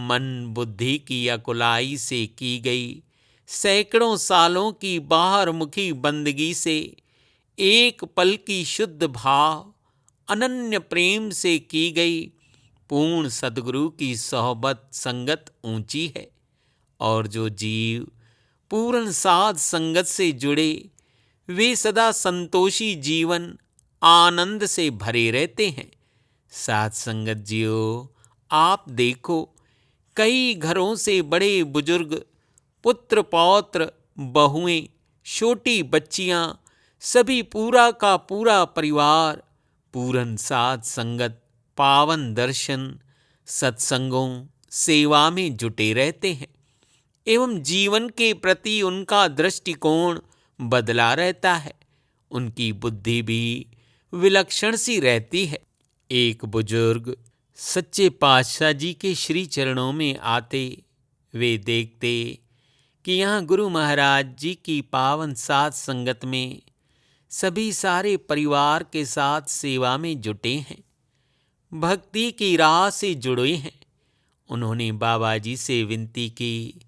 मन बुद्धि की अकुलाई से की गई सैकड़ों सालों की बाहरमुखी बंदगी से एक पल की शुद्ध भाव अनन्य प्रेम से की गई पूर्ण सद्गुरु की सोहबत संगत ऊंची है। और जो जीव पूर्ण साध संगत से जुड़े वे सदा संतोषी जीवन आनंद से भरे रहते हैं। साध संगत जियो, आप देखो कई घरों से बड़े बुजुर्ग, पुत्र पौत्र, बहुएं, छोटी बच्चियां, सभी पूरा का पूरा परिवार पूर्ण साध संगत, पावन दर्शन, सत्संगों, सेवा में जुटे रहते हैं एवं जीवन के प्रति उनका दृष्टिकोण बदला रहता है। उनकी बुद्धि भी विलक्षण सी रहती है। एक बुजुर्ग सच्चे पातशाह जी के श्री चरणों में आते, वे देखते कि यहाँ गुरु महाराज जी की पावन साध संगत में सभी सारे परिवार के साथ सेवा में जुटे हैं, भक्ति की राह से जुड़े हैं। उन्होंने बाबा जी से विनती की,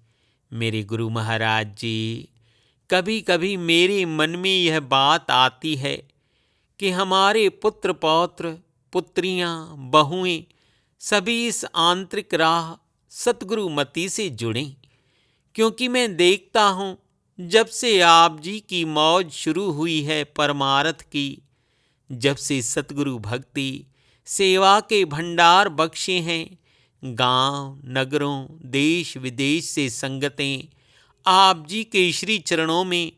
मेरे गुरु महाराज जी, कभी कभी मेरे मन में यह बात आती है कि हमारे पुत्र पौत्र, पुत्रियां, बहुएं सभी इस आंतरिक राह सतगुरु मति से जुड़ें, क्योंकि मैं देखता हूँ जब से आप जी की मौज शुरू हुई है परमार्थ की, जब से सतगुरु भक्ति सेवा के भंडार बख्शे हैं, गांव नगरों देश विदेश से संगतें आप जी के श्री चरणों में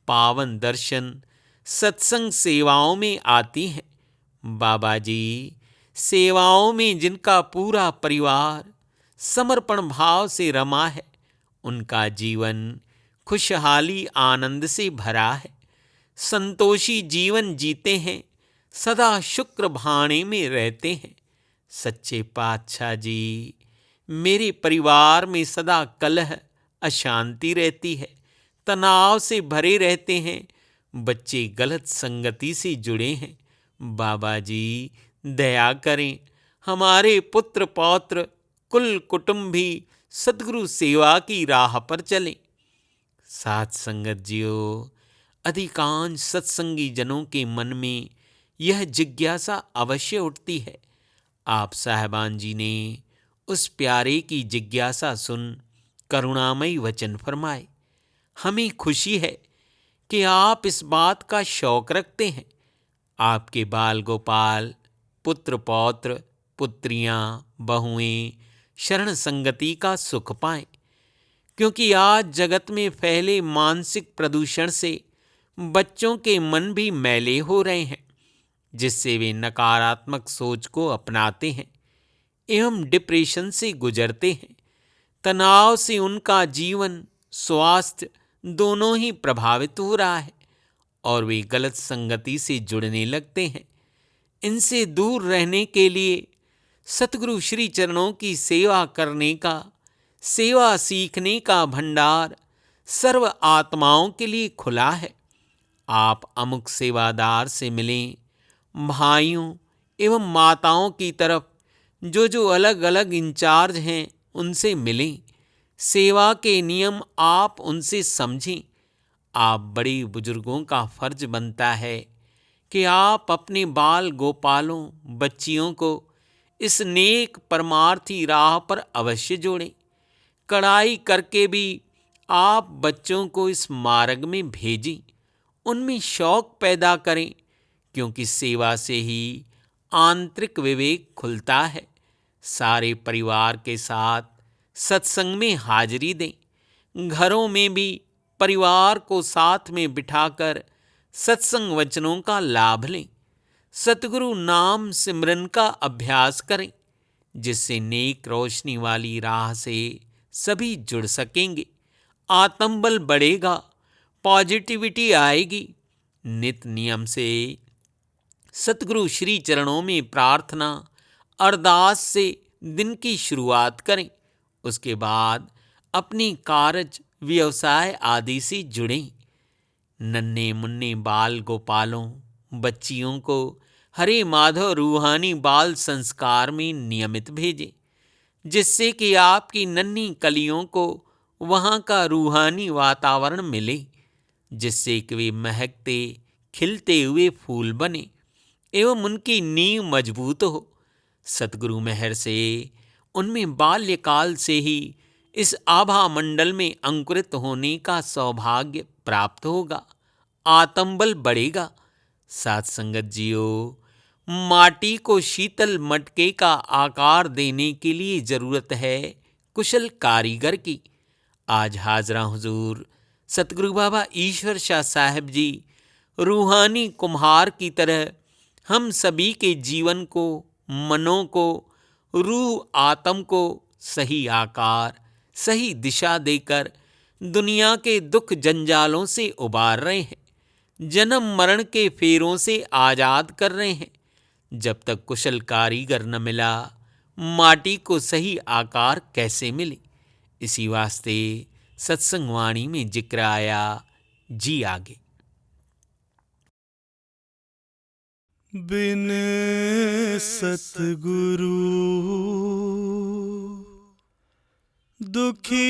पावन दर्शन सत्संग सेवाओं में आती हैं। बाबा जी सेवाओं में जिनका पूरा परिवार समर्पण भाव से रमा है, उनका जीवन खुशहाली आनंद से भरा है, संतोषी जीवन जीते हैं, सदा शुक्र भाने में रहते हैं। सच्चे पातशाह जी, मेरे परिवार में सदा कलह अशांति रहती है, तनाव से भरे रहते हैं, बच्चे गलत संगति से जुड़े हैं। बाबा जी दया करें, हमारे पुत्र पौत्र कुल कुटुंब भी सद्गुरु सेवा की राह पर चलें। साथ संगत जियो, अधिकांश सत्संगी जनों के मन में यह जिज्ञासा अवश्य उठती है। आप साहिबान जी ने उस प्यारे की जिज्ञासा सुन करुणामयी वचन फरमाए। हमें खुशी है कि आप इस बात का शौक रखते हैं। आपके बाल गोपाल, पुत्र पौत्र, पुत्रियां, बहुएं शरण संगति का सुख पाएं, क्योंकि आज जगत में फैले मानसिक प्रदूषण से बच्चों के मन भी मैले हो रहे हैं, जिससे वे नकारात्मक सोच को अपनाते हैं एवं डिप्रेशन से गुजरते हैं। तनाव से उनका जीवन स्वास्थ्य दोनों ही प्रभावित हो रहा है और वे गलत संगति से जुड़ने लगते हैं। इनसे दूर रहने के लिए सतगुरु श्री चरणों की सेवा करने का, सेवा सीखने का भंडार सर्व आत्माओं के लिए खुला है। आप अमुक सेवादार से मिलें, भाइयों एवं माताओं की तरफ जो अलग अलग इंचार्ज हैं उनसे मिलें, सेवा के नियम आप उनसे समझें। आप बड़े बुजुर्गों का फर्ज बनता है कि आप अपने बाल गोपालों, बच्चियों को इस नेक परमार्थी राह पर अवश्य जोड़ें। कड़ाई करके भी आप बच्चों को इस मार्ग में भेजें, उनमें शौक पैदा करें, क्योंकि सेवा से ही आंतरिक विवेक खुलता है। सारे परिवार के साथ सत्संग में हाजिरी दें। घरों में भी परिवार को साथ में बिठाकर सत्संग वचनों का लाभ लें। सतगुरु नाम सिमरन का अभ्यास करें, जिससे नेक रोशनी वाली राह से सभी जुड़ सकेंगे। आत्मबल बढ़ेगा, पॉजिटिविटी आएगी। नित नियम से सतगुरु श्री चरणों में प्रार्थना अरदास से दिन की शुरुआत करें। उसके बाद अपनी कार्य व्यवसाय आदि से जुड़ें। नन्हे मुन्ने बाल गोपालों, बच्चियों को हरे माधव रूहानी बाल संस्कार में नियमित भेजें, जिससे कि आपकी नन्ही कलियों को वहाँ का रूहानी वातावरण मिले, जिससे कि वे महकते खिलते हुए फूल बने एवं उनकी नींव मजबूत हो। सतगुरु मेहर से उनमें बाल्यकाल से ही इस आभा मंडल में अंकुरित होने का सौभाग्य प्राप्त होगा, आत्मबल बढ़ेगा। साथ संगत जियो, माटी को शीतल मटके का आकार देने के लिए जरूरत है कुशल कारीगर की। आज हाजरा हुजूर सतगुरु बाबा ईश्वर शाह साहिब जी रूहानी कुम्हार की तरह हम सभी के जीवन को, मनों को, रूह आत्म को सही आकार, सही दिशा देकर दुनिया के दुख जंजालों से उबार रहे हैं, जन्म मरण के फेरों से आज़ाद कर रहे हैं। जब तक कुशल कारीगर न मिला, माटी को सही आकार कैसे मिले। इसी वास्ते सत्संग वाणी में जिक्र आया, जी आगे। बिन सतगुरु दुखी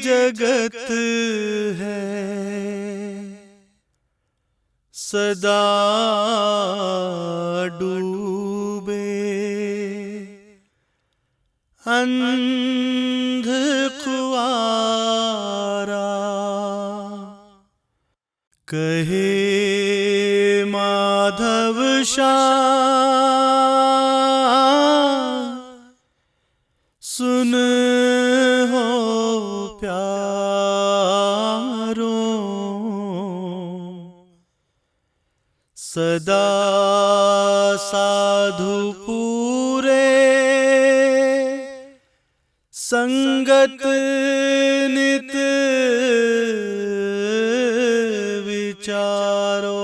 जगत है, सदा डूबे अंध खुआरा। कहे माधव शाह सुन हो प्यारो, सदा साधु पूरे संगत नित विचारो।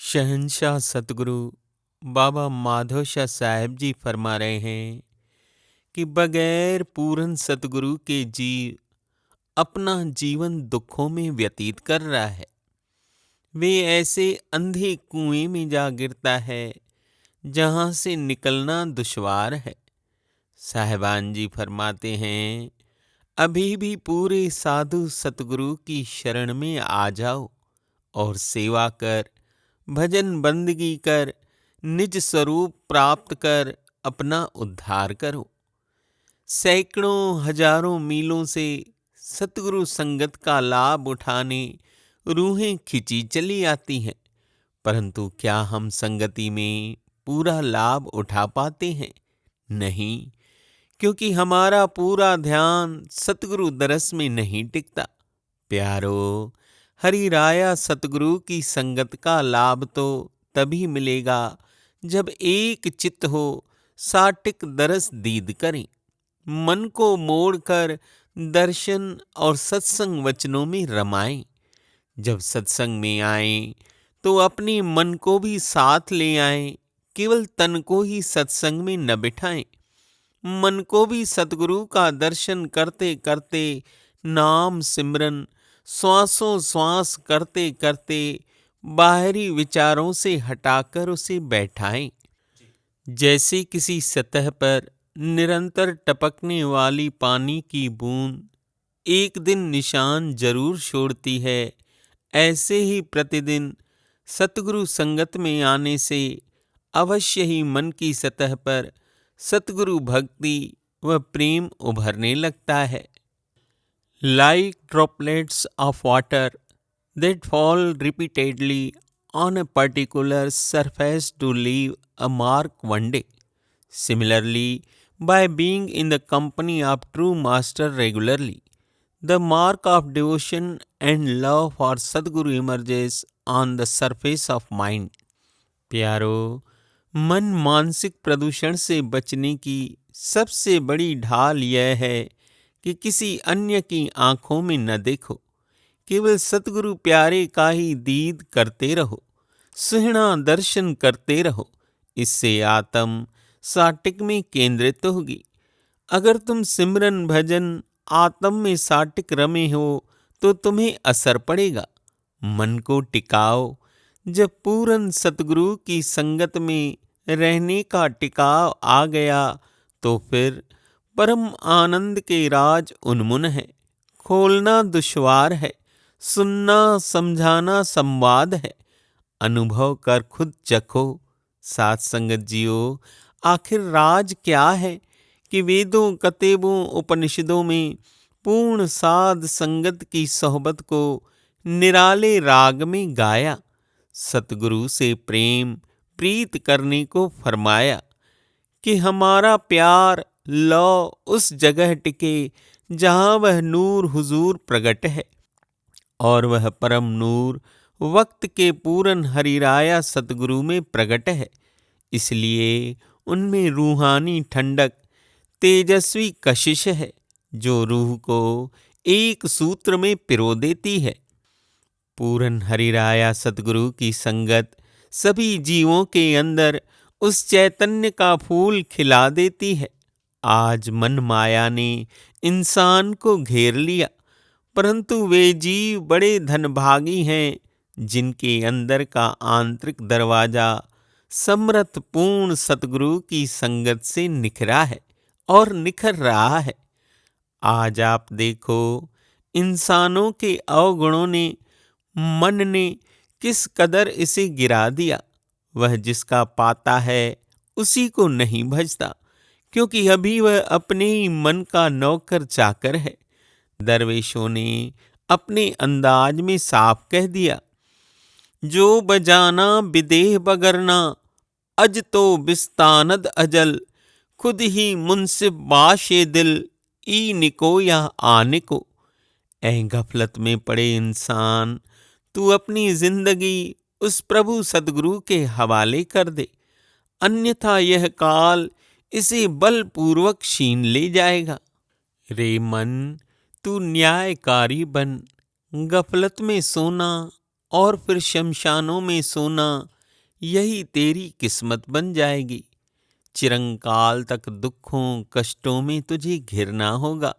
शहंशाह सतगुरु बाबा माधव शाह साहिब जी फरमा रहे हैं कि बगैर पूर्ण सतगुरु के जीव अपना जीवन दुखों में व्यतीत कर रहा है। वे ऐसे अंधे कुएं में जा गिरता है जहां से निकलना दुश्वार है। साहिबान जी फरमाते हैं, अभी भी पूरे साधु सतगुरु की शरण में आ जाओ और सेवा कर, भजन बंदगी कर, निज स्वरूप प्राप्त कर अपना उद्धार करो। सैकड़ों हजारों मीलों से सतगुरु संगत का लाभ उठाने रूहें खिंची चली आती हैं, परंतु क्या हम संगति में पूरा लाभ उठा पाते हैं? नहीं, क्योंकि हमारा पूरा ध्यान सतगुरु दरस में नहीं टिकता। प्यारो, हरि राया सतगुरु की संगत का लाभ तो तभी मिलेगा जब एक चित्त हो, साटिक दरस दीद करें, मन को मोड़कर दर्शन और सत्संग वचनों में रमाएं। जब सत्संग में आएं तो अपने मन को भी साथ ले आएं, केवल तन को ही सत्संग में न बिठाएं। मन को भी सतगुरु का दर्शन करते करते नाम सिमरन श्वासों श्वास करते करते बाहरी विचारों से हटाकर उसे बैठाएं। जैसे किसी सतह पर निरंतर टपकने वाली पानी की बूंद एक दिन निशान जरूर छोड़ती है, ऐसे ही प्रतिदिन सतगुरु संगत में आने से अवश्य ही मन की सतह पर सतगुरु भक्ति व प्रेम उभरने लगता है। Like droplets of water that fall repeatedly on a particular surface to leave a mark one day. Similarly, by being in the company of true master regularly, the mark of devotion and love for Sadguru emerges on the surface of mind. प्यारो, मन मानसिक प्रदूषण से बचने की सबसे बड़ी ढाल यह है कि किसी अन्य की आंखों में न देखो, केवल सतगुरु प्यारे का ही दीद करते रहो, सुहना दर्शन करते रहो। इससे आत्म साटिक में केंद्रित होगी। अगर तुम सिमरन भजन आत्म में साटिक रमे हो तो तुम्हें असर पड़ेगा। मन को टिकाओ। जब पूर्ण सतगुरु की संगत में रहने का टिकाव आ गया तो फिर परम आनंद के राज उन्मुन है। खोलना दुश्वार है, सुनना समझाना संवाद है। अनुभव कर खुद चखो, साथ संगत जियो, आखिर राज क्या है कि वेदों, कतेबों, उपनिषदों में पूर्ण साध संगत की सोहबत को निराले राग में गाया, सतगुरु से प्रेम प्रीत करने को फरमाया कि हमारा प्यार लो उस जगह टिके जहाँ वह नूर हुजूर प्रगट है, और वह परम नूर वक्त के पूरन हरिराया सतगुरु में प्रगट है। इसलिए उनमें रूहानी ठंडक, तेजस्वी कशिश है जो रूह को एक सूत्र में पिरो देती है। पूरन हरिराया सतगुरु की संगत सभी जीवों के अंदर उस चैतन्य का फूल खिला देती है। आज मन माया ने इंसान को घेर लिया, परंतु वे जीव बड़े धनभागी हैं जिनके अंदर का आंतरिक दरवाजा समर्थ पूर्ण सतगुरु की संगत से निखरा है और निखर रहा है। आज आप देखो, इंसानों के अवगुणों ने, मन ने किस कदर इसे गिरा दिया। वह जिसका पाता है उसी को नहीं भजता, क्योंकि अभी वह अपने ही मन का नौकर चाकर है। दरवेशों ने अपने अंदाज में साफ कह दिया, जो बजाना विदेह बगरना, अज तो बिस्तानद अजल, खुद ही मुंसिफ बाशे दिल, ई निको या आने को। ऐ गफलत में पड़े इंसान, तू अपनी जिंदगी उस प्रभु सदगुरु के हवाले कर दे, अन्यथा यह काल इसे बलपूर्वक छीन ले जाएगा। रे मन, तू न्यायकारी बन, गफलत में सोना और फिर शमशानों में सोना, यही तेरी किस्मत बन जाएगी। चिरंकाल तक दुखों कष्टों में तुझे घिरना होगा।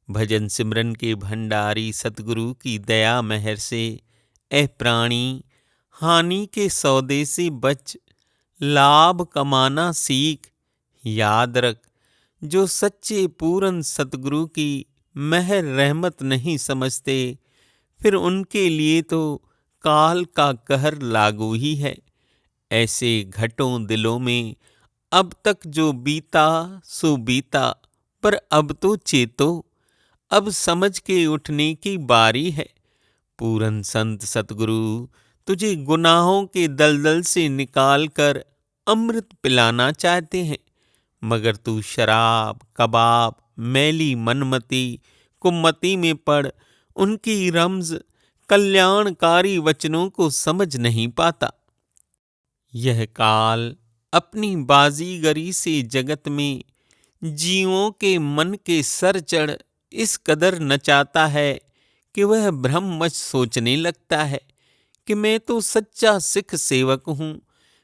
भजन सिमरन के भंडारी सतगुरु की दया मेहर से ए प्राणी, हानि के सौदे से बच, लाभ कमाना सीख। याद रख, जो सच्चे पूरन सतगुरु की मेहर रहमत नहीं समझते, फिर उनके लिए तो काल का कहर लागू ही है। ऐसे घटों दिलों में अब तक जो बीता सो बीता, पर अब तो चेतो, अब समझ के उठने की बारी है। पूरन संत सतगुरु तुझे गुनाहों के दलदल से निकाल कर अमृत पिलाना चाहते हैं, मगर तू शराब, कबाब, मैली मनमती, कुमती में पड़ उनकी रमज कल्याणकारी वचनों को समझ नहीं पाता। यह काल अपनी बाजीगरी से जगत में जीवों के मन के सर चढ़ इस कदर नचाता है कि वह भ्रमवश सोचने लगता है कि मैं तो सच्चा सिख सेवक हूँ,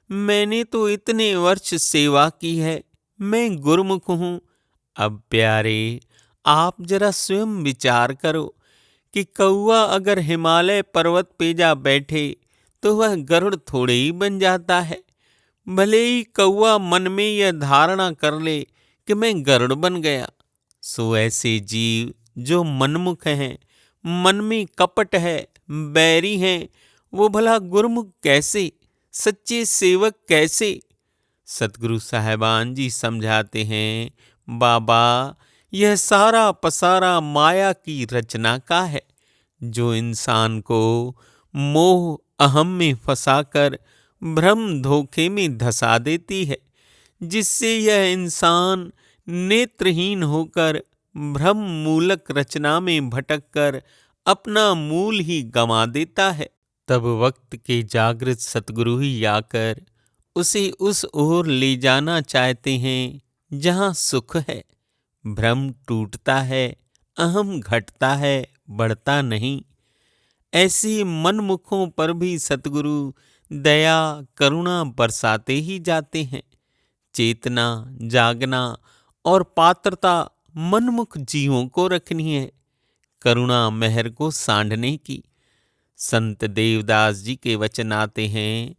मैंने तो इतने वर्ष सेवा की है, मैं गुरमुख हूँ। अब प्यारे, आप जरा स्वयं विचार करो कि कौआ अगर हिमालय पर्वत पे जा बैठे तो वह गरुड़ थोड़े ही बन जाता है। भले ही कौआ मन में यह धारणा कर ले कि मैं गरुड़ बन गया, सो ऐसे जीव जो मनमुख हैं, मन में कपट है, बैरी हैं, वो भला गुरमुख कैसे, सच्चे सेवक कैसे? सतगुरु साहिबान जी समझाते हैं, बाबा, यह सारा पसारा माया की रचना का है, जो इंसान को मोह अहम में फंसाकर भ्रम धोखे में धसा देती है, जिससे यह इंसान नेत्रहीन होकर भ्रम मूलक रचना में भटककर अपना मूल ही गंवा देता है। तब वक्त के जागृत सतगुरु ही आकर उसे उस ओर ले जाना चाहते हैं जहाँ सुख है। भ्रम टूटता है, अहम घटता है, बढ़ता नहीं। ऐसे मनमुखों पर भी सतगुरु दया करुणा बरसाते ही जाते हैं। चेतना, जागना और पात्रता मनमुख जीवों को रखनी है, करुणा मेहर को सांढने की। संत देवदास जी के वचन आते हैं,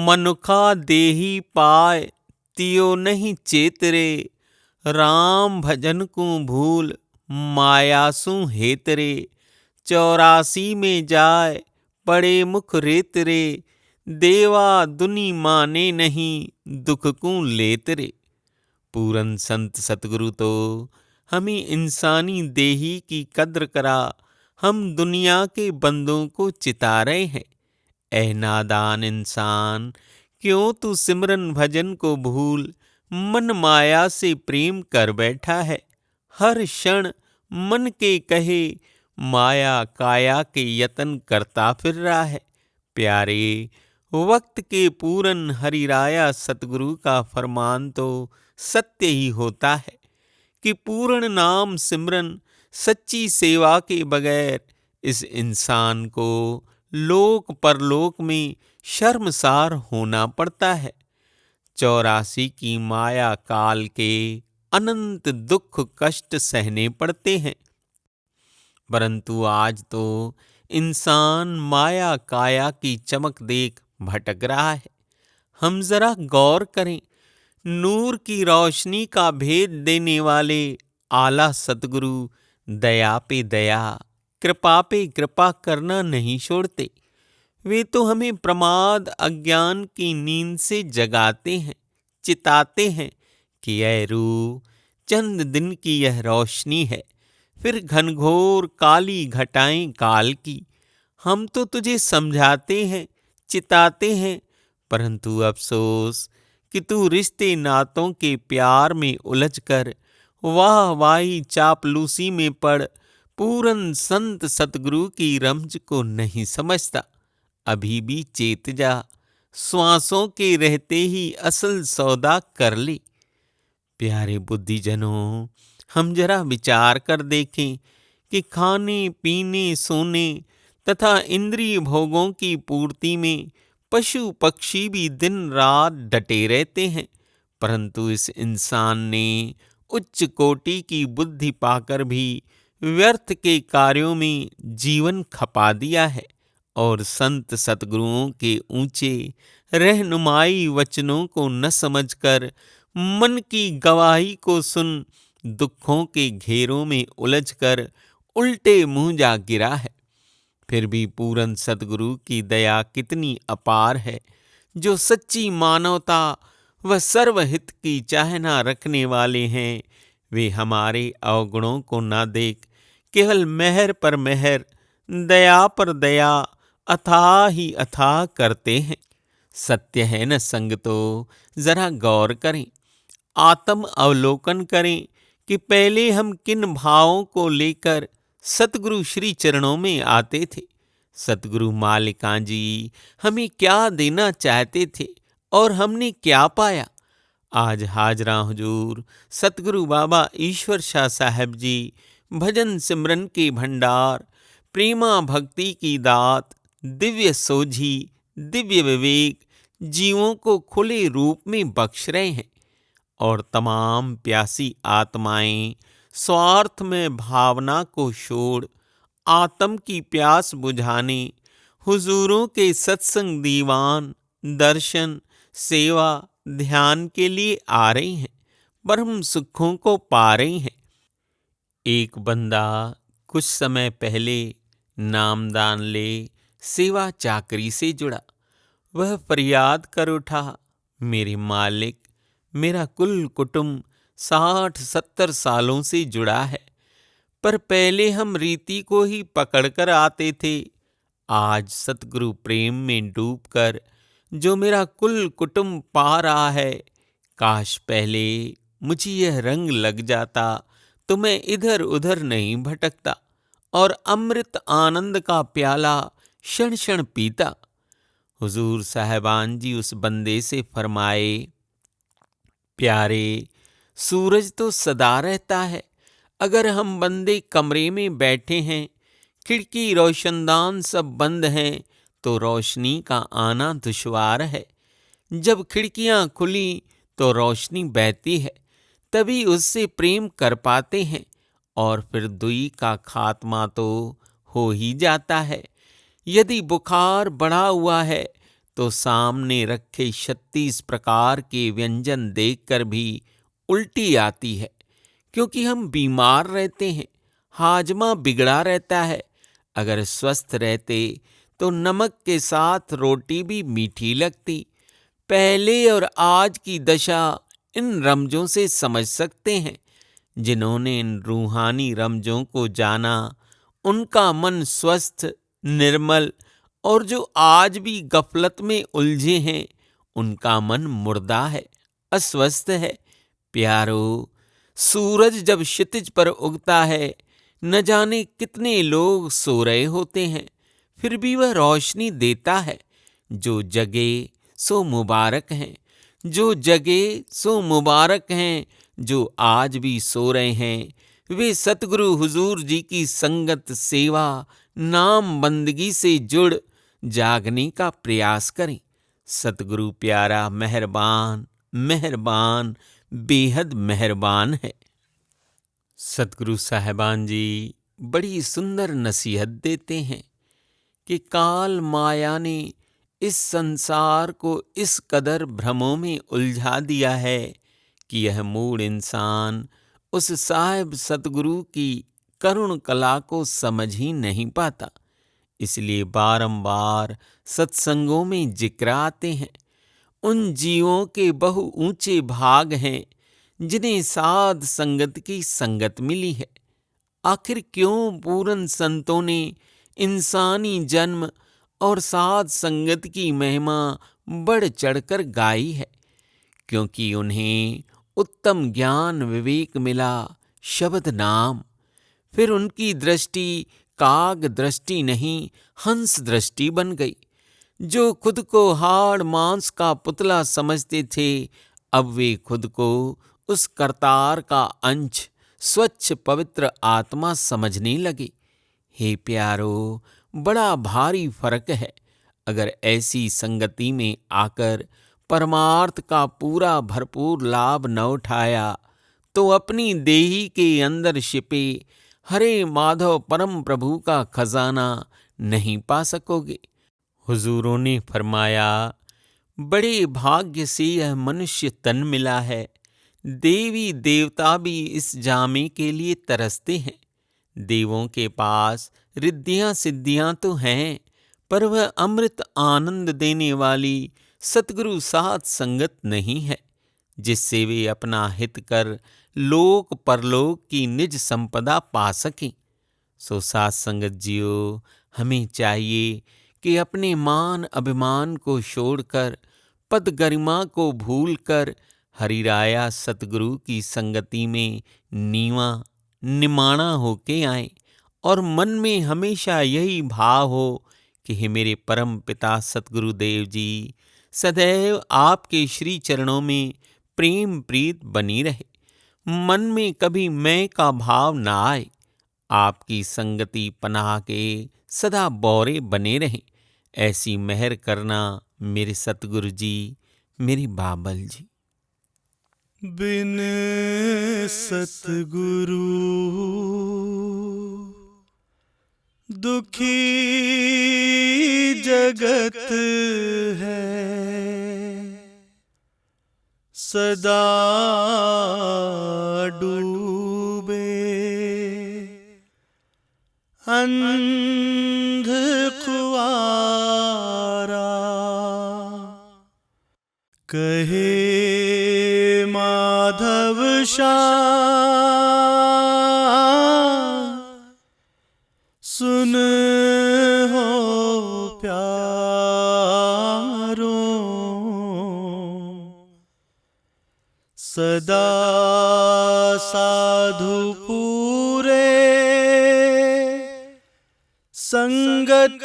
मनुखा देही पाय तियो नहीं चेतरे, राम भजन को भूल मायासु हेतरे, 84 में जाय पड़े मुख रेतरे, देवा दुनि माने नहीं, दुख कूं लेत रे। पूरन संत सतगुरु तो हमें इंसानी देही की कद्र करा हम दुनिया के बंदों को चिता रहे हैं। ऐ नादान इंसान, क्यों तू सिमरन भजन को भूल मन माया से प्रेम कर बैठा है। हर क्षण मन के कहे माया काया के यतन करता फिर रहा है। प्यारे, वक्त के पूरन हरिराया सतगुरु का फरमान तो सत्य ही होता है कि पूर्ण नाम सिमरन सच्ची सेवा के बगैर इस इंसान को लोक परलोक में शर्मसार होना पड़ता है। 84 की माया काल के अनंत दुख कष्ट सहने पड़ते हैं। परंतु आज तो इंसान माया काया की चमक देख भटक रहा है। हम जरा गौर करें, नूर की रोशनी का भेद देने वाले आला सतगुरु दया पे दया, कृपा पे कृपा करना नहीं छोड़ते। वे तो हमें प्रमाद अज्ञान की नींद से जगाते हैं, चिताते हैं कि ऐ रूह, चंद दिन की यह रोशनी है, फिर घनघोर काली घटाएं काल की। हम तो तुझे समझाते हैं, चिताते हैं, परंतु अफसोस कि तू रिश्ते नातों के प्यार में उलझकर वाह वाही चापलूसी में पड़ पूरन संत सतगुरु की रमज को नहीं समझता। अभी भी चेत जा, श्वासों के रहते ही असल सौदा कर ले। प्यारे बुद्धिजनों, हम जरा विचार कर देखें कि खाने पीने सोने तथा इंद्रिय भोगों की पूर्ति में पशु पक्षी भी दिन रात डटे रहते हैं, परंतु इस इंसान ने उच्च कोटि की बुद्धि पाकर भी व्यर्थ के कार्यों में जीवन खपा दिया है और संत सतगुरुओं के ऊंचे रहनुमाई वचनों को न समझकर मन की गवाही को सुन दुखों के घेरों में उलझकर उल्टे मुंह जा गिरा है। फिर भी पूरन सतगुरु की दया कितनी अपार है, जो सच्ची मानवता व सर्वहित की चाहना रखने वाले हैं। वे हमारे अवगुणों को ना देख केवल मेहर पर मेहर, दया पर दया अथाह ही अथाह करते हैं। सत्य है न संग, तो जरा गौर करें, आत्म अवलोकन करें कि पहले हम किन भावों को लेकर सतगुरु श्री चरणों में आते थे। सतगुरु मालिका जी हमें क्या देना चाहते थे और हमने क्या पाया। आज हाजरा हुजूर सतगुरु बाबा ईश्वर शाह साहब जी भजन सिमरन के भंडार, प्रेमा भक्ति की दात, दिव्य सोझी, दिव्य विवेक जीवों को खुले रूप में बख्श रहे हैं और तमाम प्यासी आत्माएं स्वार्थ में भावना को छोड़ आत्म की प्यास बुझाने हुजूरों के सत्संग दीवान, दर्शन, सेवा, ध्यान के लिए आ रही हैं, परम सुखों को पा रही हैं। एक बंदा कुछ समय पहले नामदान ले सेवा चाकरी से जुड़ा। वह फरियाद कर उठा, मेरे मालिक, मेरा कुल कुटुंब 60-70 सालों से जुड़ा है, पर पहले हम रीति को ही पकड़कर आते थे। आज सतगुरु प्रेम में डूबकर जो मेरा कुल कुटुंब पा रहा है, काश पहले मुझे यह रंग लग जाता तो मैं इधर उधर नहीं भटकता और अमृत आनंद का प्याला क्षण क्षण पीता। हुजूर साहिबान जी उस बंदे से फरमाए, प्यारे, सूरज तो सदा रहता है। अगर हम बंदे कमरे में बैठे हैं, खिड़की रोशनदान सब बंद हैं, तो रोशनी का आना दुश्वार है। जब खिड़कियां खुली तो रोशनी बहती है, तभी उससे प्रेम कर पाते हैं और फिर दुई का खात्मा तो हो ही जाता है। यदि बुखार बढ़ा हुआ है तो सामने रखे 36 प्रकार के व्यंजन देखकर भी उल्टी आती है, क्योंकि हम बीमार रहते हैं, हाजमा बिगड़ा रहता है। अगर स्वस्थ रहते तो नमक के साथ रोटी भी मीठी लगती। पहले और आज की दशा इन रमजों से समझ सकते हैं। जिन्होंने इन रूहानी रमजों को जाना, उनका मन स्वस्थ, निर्मल, और जो आज भी गफलत में उलझे हैं, उनका मन मुर्दा है, अस्वस्थ है। प्यारो, सूरज जब क्षितिज पर उगता है, न जाने कितने लोग सो रहे होते हैं, फिर भी वह रोशनी देता है। जो जगे सो मुबारक हैं, जो जगे सो मुबारक हैं। जो आज भी सो रहे हैं, वे सतगुरु हुजूर जी की संगत, सेवा, नाम बंदगी से जुड़ जागने का प्रयास करें। सतगुरु प्यारा मेहरबान, मेहरबान, बेहद मेहरबान है। सतगुरु साहिबान जी बड़ी सुंदर नसीहत देते हैं कि काल माया ने इस संसार को इस कदर भ्रमों में उलझा दिया है कि यह मूढ़ इंसान उस साहिब सतगुरु की करुण कला को समझ ही नहीं पाता। इसलिए बारंबार सत्संगों में जिक्र आते हैं। उन जीवों के बहु ऊंचे भाग हैं जिन्हें साध संगत की संगत मिली है। आखिर क्यों पूरन संतों ने इंसानी जन्म और साध संगत की महिमा बढ़ चढ़कर गाई है? क्योंकि उन्हें उत्तम ज्ञान विवेक मिला, शब्द नाम। फिर उनकी दृष्टि काग दृष्टि नहीं, हंस दृष्टि बन गई। जो खुद को हाड़ मांस का पुतला समझते थे, अब वे खुद को उस करतार का अंश, स्वच्छ पवित्र आत्मा समझने लगे। हे प्यारो, बड़ा भारी फर्क है। अगर ऐसी संगति में आकर परमार्थ का पूरा भरपूर लाभ न उठाया, तो अपनी देही के अंदर छिपे हरे माधव परम प्रभु का खजाना नहीं पा सकोगे। हुजूरों ने फरमाया, बड़े भाग्य से यह मनुष्य तन मिला है। देवी देवता भी इस जामे के लिए तरसते हैं। देवों के पास रिद्धियां सिद्धियां तो हैं, पर वह अमृत आनंद देने वाली सतगुरु साथ संगत नहीं है, जिससे वे अपना हित कर लोक परलोक की निज संपदा पा सकें। सो साथ संगत जियो, हमें चाहिए कि अपने मान अभिमान को छोड़कर, पद गरिमा को भूलकर हरिराया सतगुरु की संगति में नीवा निमाणा होके आए, और मन में हमेशा यही भाव हो कि हे मेरे परम पिता सतगुरुदेव जी, सदैव आपके श्री चरणों में प्रेम प्रीत बनी रहे। मन में कभी मैं का भाव ना आए। आपकी संगति पनाह के सदा बौरे बने रहें। ऐसी मेहर करना मेरे सतगुरु जी, मेरे बाबल जी। बिन सतगुरु दुखी जगत है, सदा डूबे अंध खुआरा। कहे माधव श्याम सुन हो प्यारो, सदा साधु पूरे संगत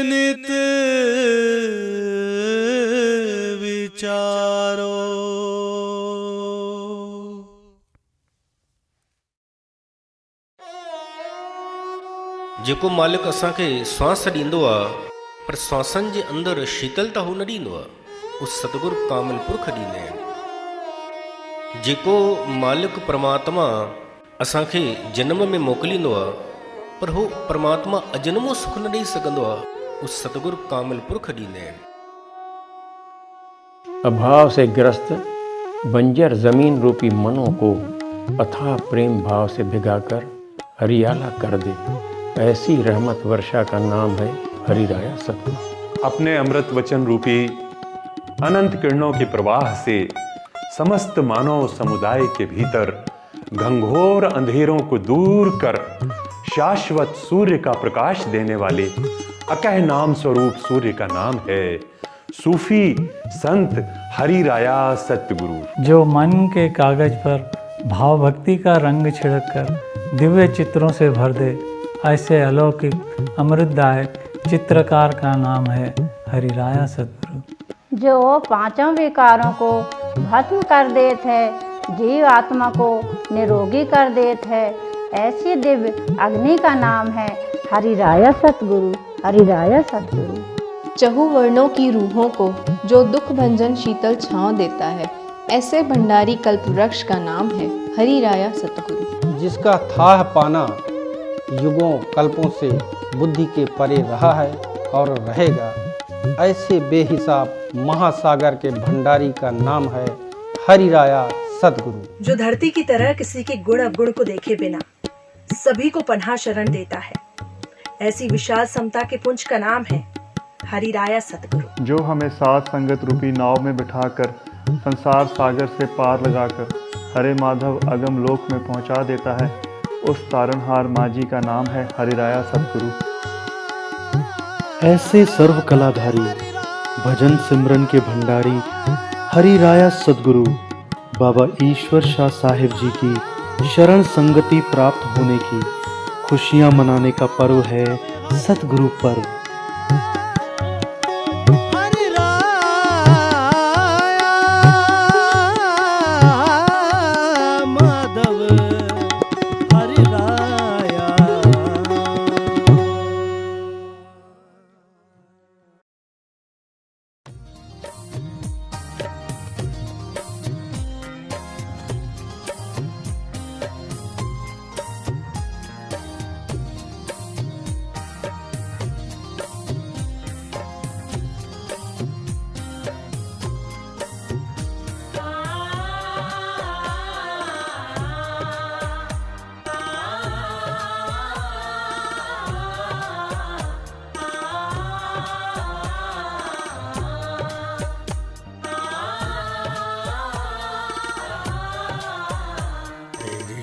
नित विचारो। जेको मालिक असांखे श्वास ॾींदो आहे, पर श्वासनि जे अंदरि शीतलता हू न ॾींदो आहे, उहो सतगुरु कामिल पुरख ॾींदा आहिनि। जेको मालिक परमात्मा असांखे जनम में मोकिलींदो आहे, पर हू परमात्मा अजन्मो सुख न ॾेई सघंदो आहे, उहो सतगुरु कामिल पुरख ॾींदा आहिनि। अभाव से ग्रस्त बंजर जमीन रूपी मनों को अथाह प्रेम भाव से भिगाकर हरियाला कर दे, ऐसी रहमत वर्षा का नाम है हरिराया सतगुरु। अपने अमृत वचन रूपी अनंत किरणों के प्रवाह से समस्त मानव समुदाय के भीतर घंघोर अंधेरों को दूर कर शाश्वत सूर्य का प्रकाश देने वाले अकह नाम स्वरूप सूर्य का नाम है सूफी संत हरिराया सतगुरु। जो मन के कागज पर भाव भक्ति का रंग छिड़ककर दिव्य चित्रों से भर दे, ऐसे अलौकिक अमृतदायक चित्रकार का नाम है हरिराया सतगुरु। जो पांचों विकारों को भस्म कर देत है, जीव आत्मा को निरोगी कर देत है, ऐसी दिव्य अग्नि का नाम है हरिराया सतगुरु। हरिराया सतगुरु चहु वर्णों की रूहों को जो दुख भंजन शीतल छांव देता है, ऐसे भंडारी कल्प वृक्ष का नाम है हरिराया सतगुरु। जिसका थाह पाना युगों कल्पों से बुद्धि के परे रहा है और रहेगा, ऐसे बेहिसाब महासागर के भंडारी का नाम है हरिराया सतगुरु। जो धरती की तरह किसी के गुण अवगुण को देखे बिना सभी को पनाह शरण देता है, ऐसी विशाल समता के पुंज का नाम है हरिराया सतगुरु। जो हमें साथ संगत रूपी नाव में बिठाकर संसार सागर से पार लगाकर हरे माधव अगम लोक में पहुंचा देता है, उस तारनहार माजी का नाम है हरिराया सतगुरु। ऐसे सर्व कलाधारी भजन सिमरन के भंडारी हरिराया सतगुरु बाबा ईश्वर शाह साहिब जी की शरण संगति प्राप्त होने की खुशियां मनाने का पर्व है सतगुरु पर्व।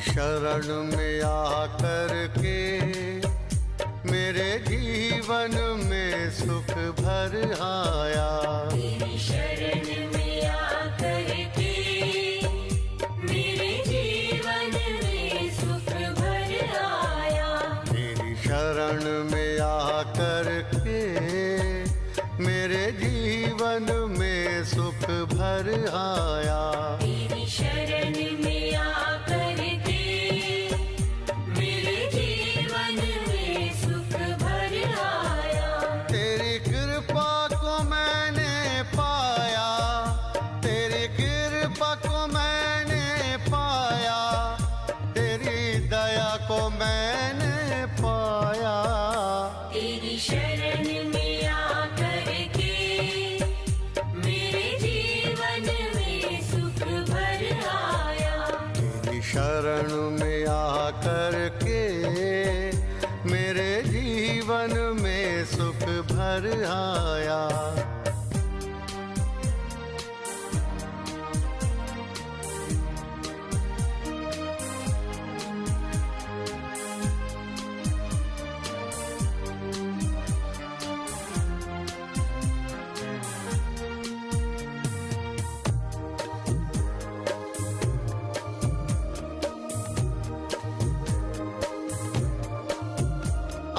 शरण में आकर के मेरे जीवन में सुख भर आया। तेरी शरण में आकर के मेरे जीवन में सुख भर आया। तेरी शरण में आकर के मेरे जीवन में सुख भर आया। तेरी शरण में आकर शरण में आकर के मेरे जीवन में सुख भर आया।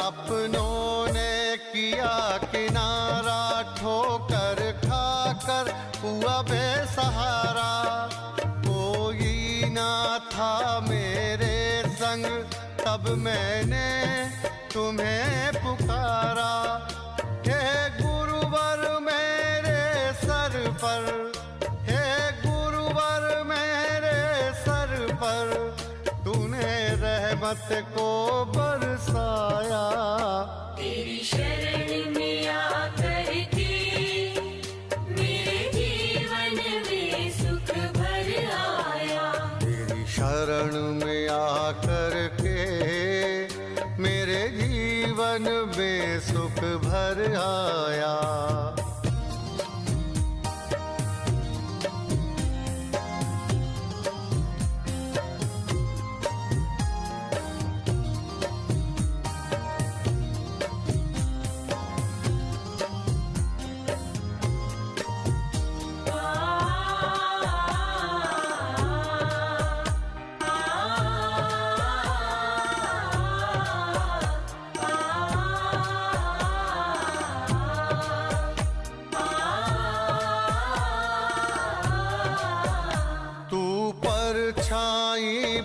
अपनों ने किया किनारा ठोकर खाकर हुआ बेसहारा। कोई ना था मेरे संग तब मैंने तुम्हें पुकारा। हे गुरुवर मेरे सर पर, हे गुरुवर मेरे सर पर तूने रहमत को बरसाया। तेरी शरण में आकर के मेरे जीवन में सुख भर आया। तेरी शरण में आकर के मेरे जीवन जीवन में सुख भर आया।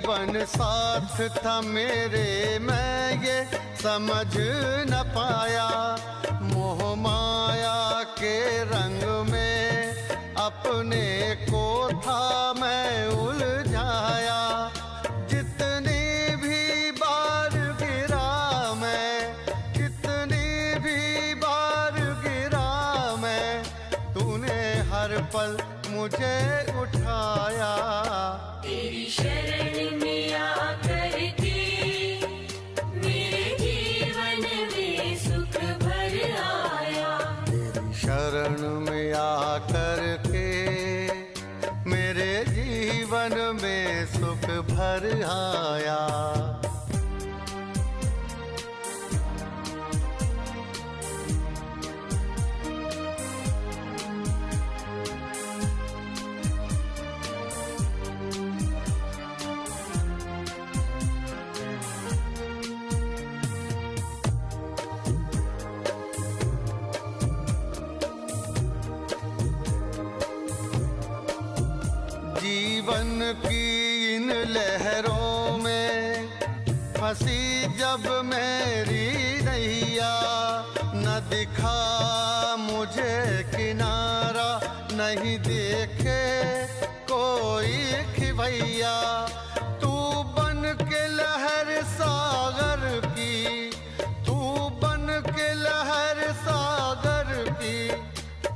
बन साथ था मेरे, मैं ये समझ न पाया। मोह माया के रंग में अपने को था मैं उलझाया। जितनी भी बार गिरा मैं, कितनी भी बार गिरा मैं, तूने हर पल मुझे उठाया। तेरी शरण में आकर के मेरे जीवन में सुख भर आया। तेरी शरण में आकर के मेरे जीवन में सुख भर आया। जीवन की इन लहरों में फंसी जब मेरी नैया, न दिखा मुझे किनारा, नहीं देखे कोई खिवैया। तू बन के लहर सागर की, तू बन के लहर सागर की,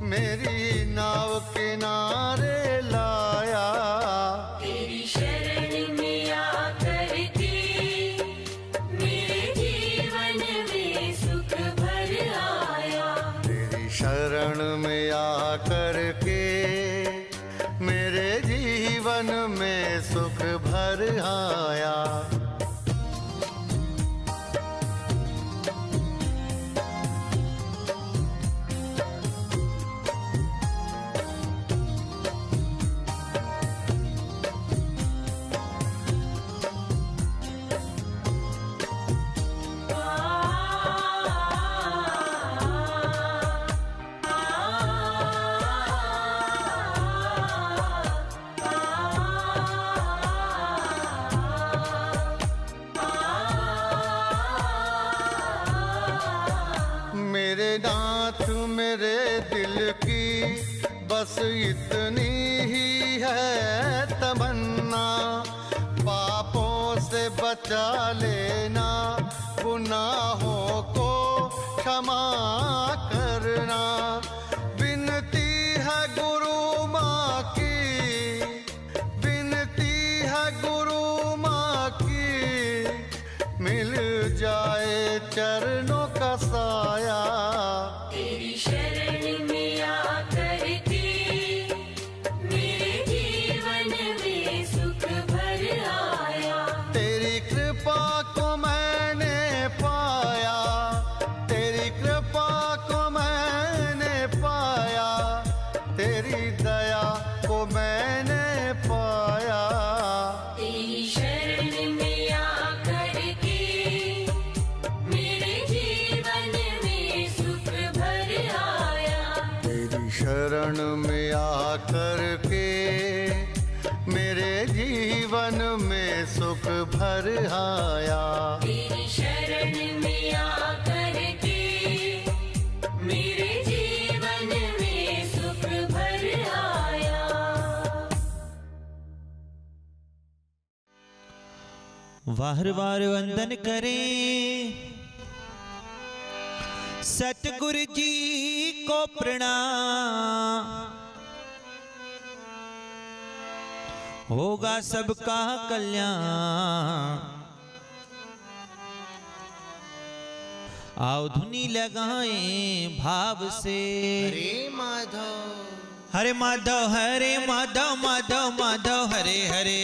मेरी नाव किनारे लाया। तेरी शरण में आकर के मेरे जीवन में सुख भर आया। तेरी शरण में आकर के मेरे जीवन में सुख भर आया। मेरे नाथ मेरे दिल की बस इतनी ही है तमन्ना, पापों से बचा लेना, गुनाहों को क्षमा करना। विनती है गुरु माँ की, विनती है गुरु माँ की, मिल जाए चरणों का साया। तेरी शरण में आकर के मेरे जीवन में सुख भर आया। तेरी कृपा को मैंने पाया, तेरी कृपा को मैंने पाया, तेरी दया को मैंने पाया। तेरी शरण में आकर के मेरे जीवन में सुख भर आया। तेरी शरण में आकर के मेरे जीवन में सुख भर आया। तेरी शरण में आकर के मेरे जीवन में सुख भर आया। वार वार वंदन करें सतगुरु जी को प्रणाम, होगा सबका कल्याण। आओ धुनी लगाएं भाव से। हरे माधव हरे माधव माधव माधव हरे हरे।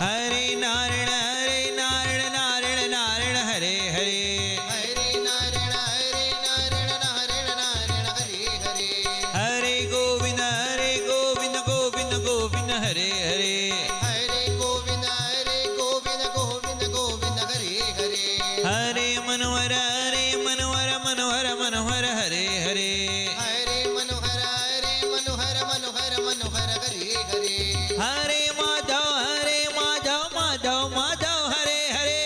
हरे नारायण नारायण नारायण हरे हरे। हरे गोविंद गोविंद गोविंद हरे हरे। हरे मनोहर मनोहर मनोहर हरे हरे। हरे माधव माधव माधव हरे हरे।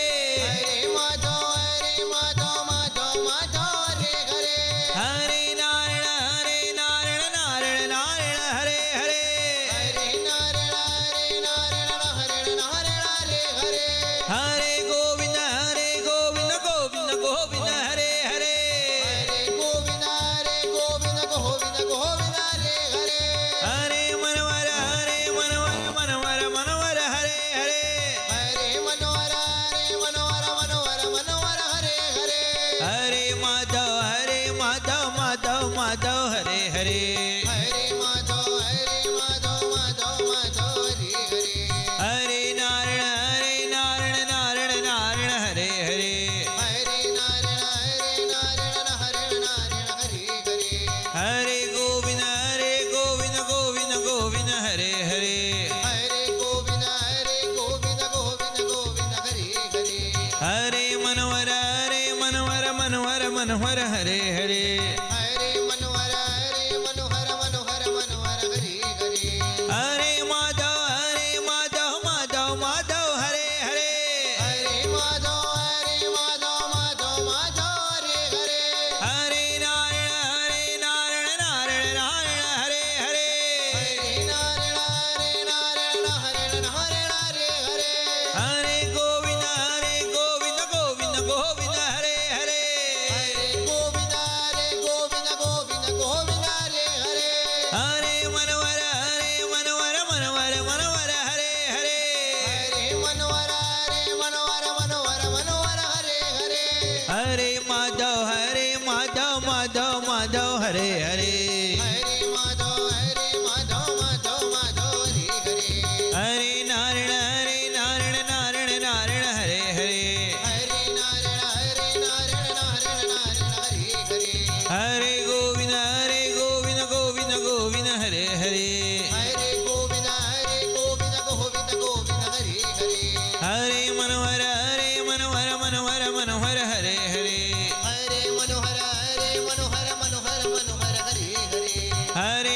हरे नारायण नारायण हरे हरे। हरे गोविंद गोविंद हरे हरे। हरे मनोहर मनोहर हरे हरे। हरे माधव माधव हरे हरे। हरे नारायण नारायण हरे हरे। हरे गोविंद गोविंद हरे हरे। हरे मनोहर मनोहर हरे हरे। हरे माधव माधव हरे हरे। हरे नारायण हरे हरे। हरे गोविंद हरे हरे। हरे मनोहर हरे हरे। हरे माधव हरे हरे। हरे नारायण हरे हरे। हरे गोविंद हरे हरे। हरे मनोहर हरे हरे। हरे